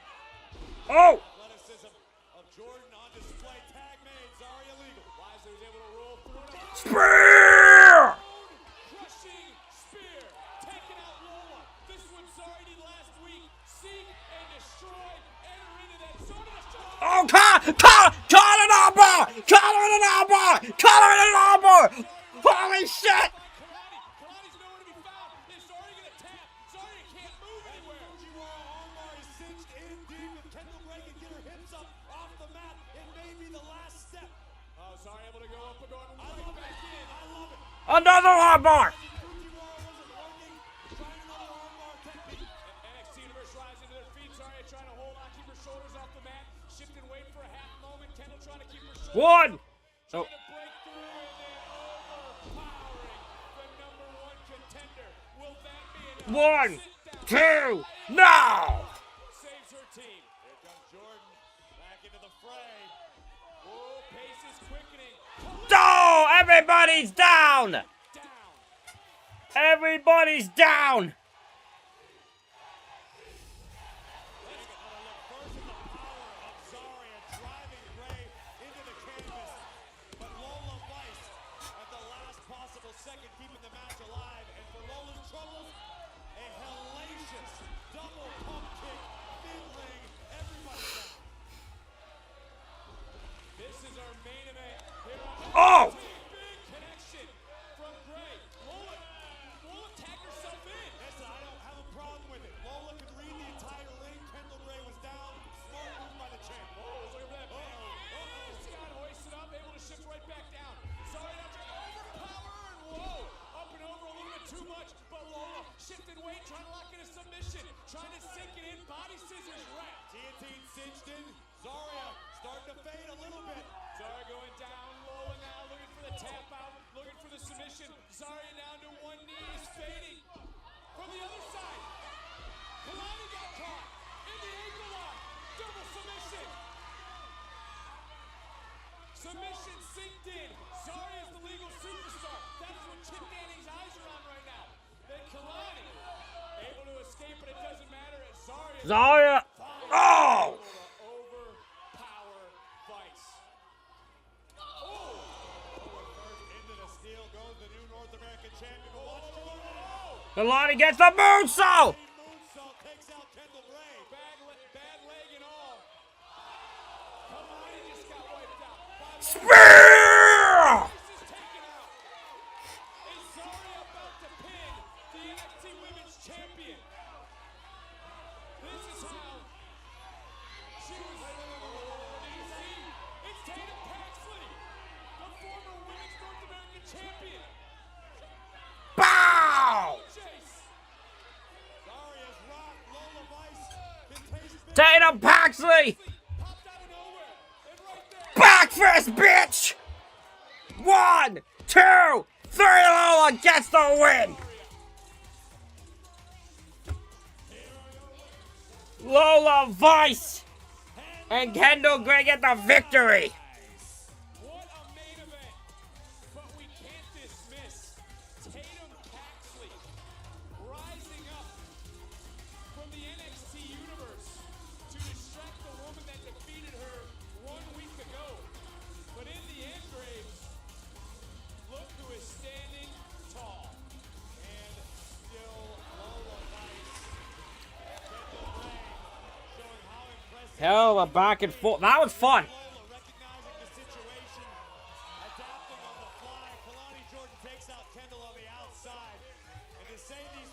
Oh. Athleticism of Jordan on display. Tag made. Zarya legal. Wisely was able to roll through it. Spear. Crushing spear. Taking out Lola. This one Zarya did last week. Seek and destroy. Enter into that zone of destruction. Oh, call it an armbar. Call it an armbar. Call it an armbar. Holy shit. Kalani's nowhere to be found. Is Zarya going to tap? Zarya can't move anywhere. Fujiwara armbar is cinched in deep. If Kendall Gray can get her hips up off the mat, it may be the last step. Oh, Zarya able to go up and going right back in. I love it. Another armbar. NXT Universe rise into their feet. Zarya trying to hold on, keep her shoulders off the mat. Shifting weight for a half moment. Kendall trying to keep her shoulders. 1. Trying to break through and then overpowering the number one contender. Will that be enough? 1, 2, no. Saves her team. Here comes Jordan back into the fray. Oh, pace is quickening. Oh, everybody's down. Everybody's down. Zarya driving Gray into the canvas. But Lola Vice at the last possible second keeping the match alive. And for Lola's troubles, a hellacious double pump kick, mid-ring, everybody down. This is our main event here on Oh. Big connection from Gray. Lola tagged herself in. Listen, I don't have a problem with it. Lola could read the entire ring. Kendall Gray was down. Smart move by the champ. Oh, look at that. Scott hoisted up, able to shift right back down. Zarya now trying to overpower and whoa. Up and over a little bit too much, but Lola shifting weight, trying to lock in a submission. Trying to sink it in, body scissors wrapped. Guillotine cinched in. Zarya starting to fade a little bit. Zarya going down, Lola now looking for the tap out, looking for the submission. Zarya down to one knee, is fading. From the other side, Kalani got caught in the ankle lock. Double submission. Submission synced in. Zarya is the legal superstar. That is what Chip Danning's eyes are on right now. Then Kalani able to escape, but it doesn't matter. Zarya. Oh. Overpower Vice. Into the steel goes the new North American champion. Kalani gets the moonsault. Moonsault takes out Kendall Gray. Bad leg and all. Kalani just got wiped out. Spear. Vice is taken out. Is Zarya about to pin Tatum Paxley! Back fist, bitch! 1, 2, 3, Lola gets the win! Lola Vice and Kendall Gray get the victory! What a main event! But we can't dismiss Tatum Paxley rising up from the NXT universe to distract the woman that defeated her 1 week ago. But in the end, Graves, look who is standing tall. And still Lola Vice. Kendall Gray showing how impressive. Hell, a back and forth. That was fun. Recognizing the situation, adapting on the fly. Kalani Jordan takes out Kendall on the outside. And to say these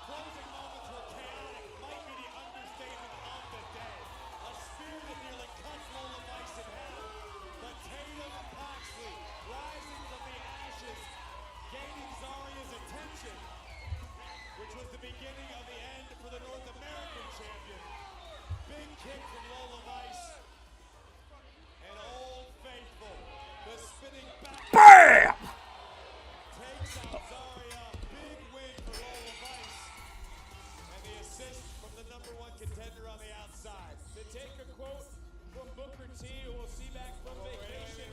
closing moments were chaotic might be the understatement of the day. A spear that nearly cuts Lola Vice in half. But Tatum Paxley rising from the ashes, gaining Zaria's attention, which was the beginning of the end for the North American champion. Big kick from Lola Vice. And Old Faithful, the spinning back. BAM! Takes out Zaria. Big win for Lola Vice. And the assist from the #1 contender on the outside. To take a quote from Booker T, who we'll see back from vacation.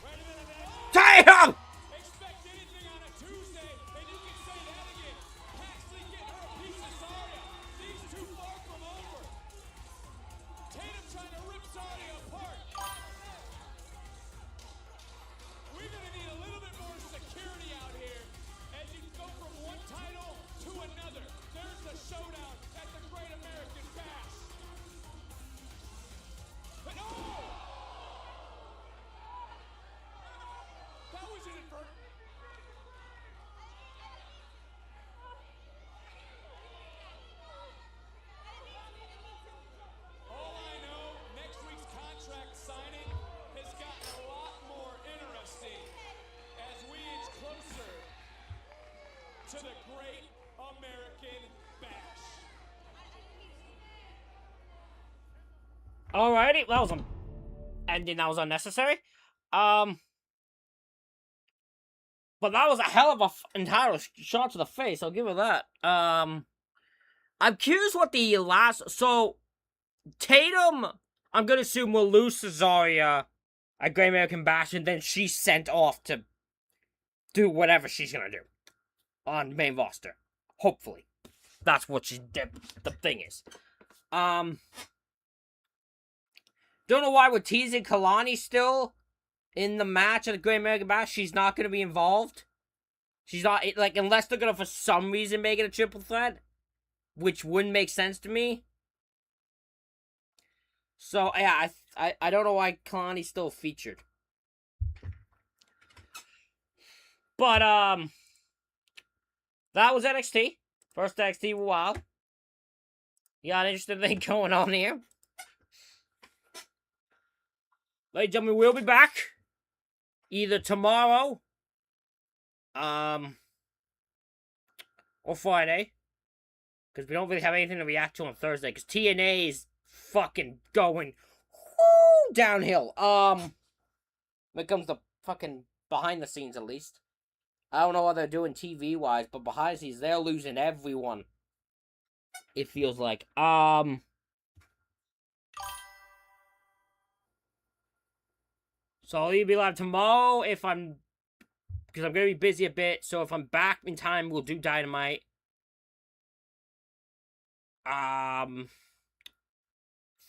Wait a minute, man. Tatum! Expect anything on a Tuesday, and you can say that again. Paxley getting her a piece of Zaria. These two far from over. Tatum trying to rip Zaria apart. We're going to need a little bit more security out here as you go from one title to another. There's the showdown at the Great American Bash. But oh! That was an inverted. All I know, next week's contract signing has gotten a lot more interesting as we inch closer to the Great American Bash. Alrighty, that was ending that was unnecessary. But that was a hell of a entire shot to the face, I'll give her that. I'm curious what the last... So, Tatum, I'm gonna assume, will lose to Zaria at Great American Bash, and then she's sent off to do whatever she's gonna do on main roster. Hopefully. That's what the thing is. Don't know why we're teasing Kalani still in the match at the Great American Bash. She's not going to be involved. She's not, like, unless they're going to, for some reason, make it a triple threat, which wouldn't make sense to me. So, yeah, I don't know why Kalani's still featured. But, that was NXT. First NXT for a while. You got an interesting thing going on here. Ladies and gentlemen, we'll be back either tomorrow, or Friday, because we don't really have anything to react to on Thursday, because TNA is fucking going downhill. When it comes to fucking behind the scenes, at least. I don't know what they're doing TV-wise, but behind the scenes, they're losing everyone. It feels like. So I'll either be live tomorrow because I'm going to be busy a bit. So if I'm back in time, we'll do Dynamite.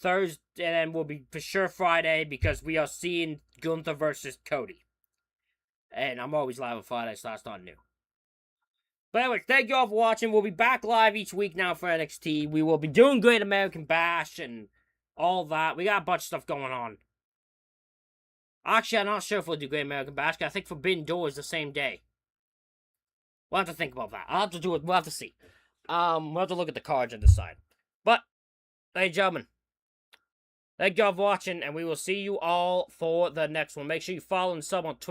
Thursday, and then we'll be for sure Friday because we are seeing Gunther versus Cody. And I'm always live on Friday, so that's not new. But anyway, thank you all for watching. We'll be back live each week now for NXT. We will be doing Great American Bash and all that. We got a bunch of stuff going on. Actually, I'm not sure if we'll do Great American Bash. I think Forbidden Door is the same day. We'll have to think about that. I'll have to do it. We'll have to see. We'll have to look at the cards and decide. But, ladies and gentlemen, thank you all for watching, and we will see you all for the next one. Make sure you follow and sub on Twitch.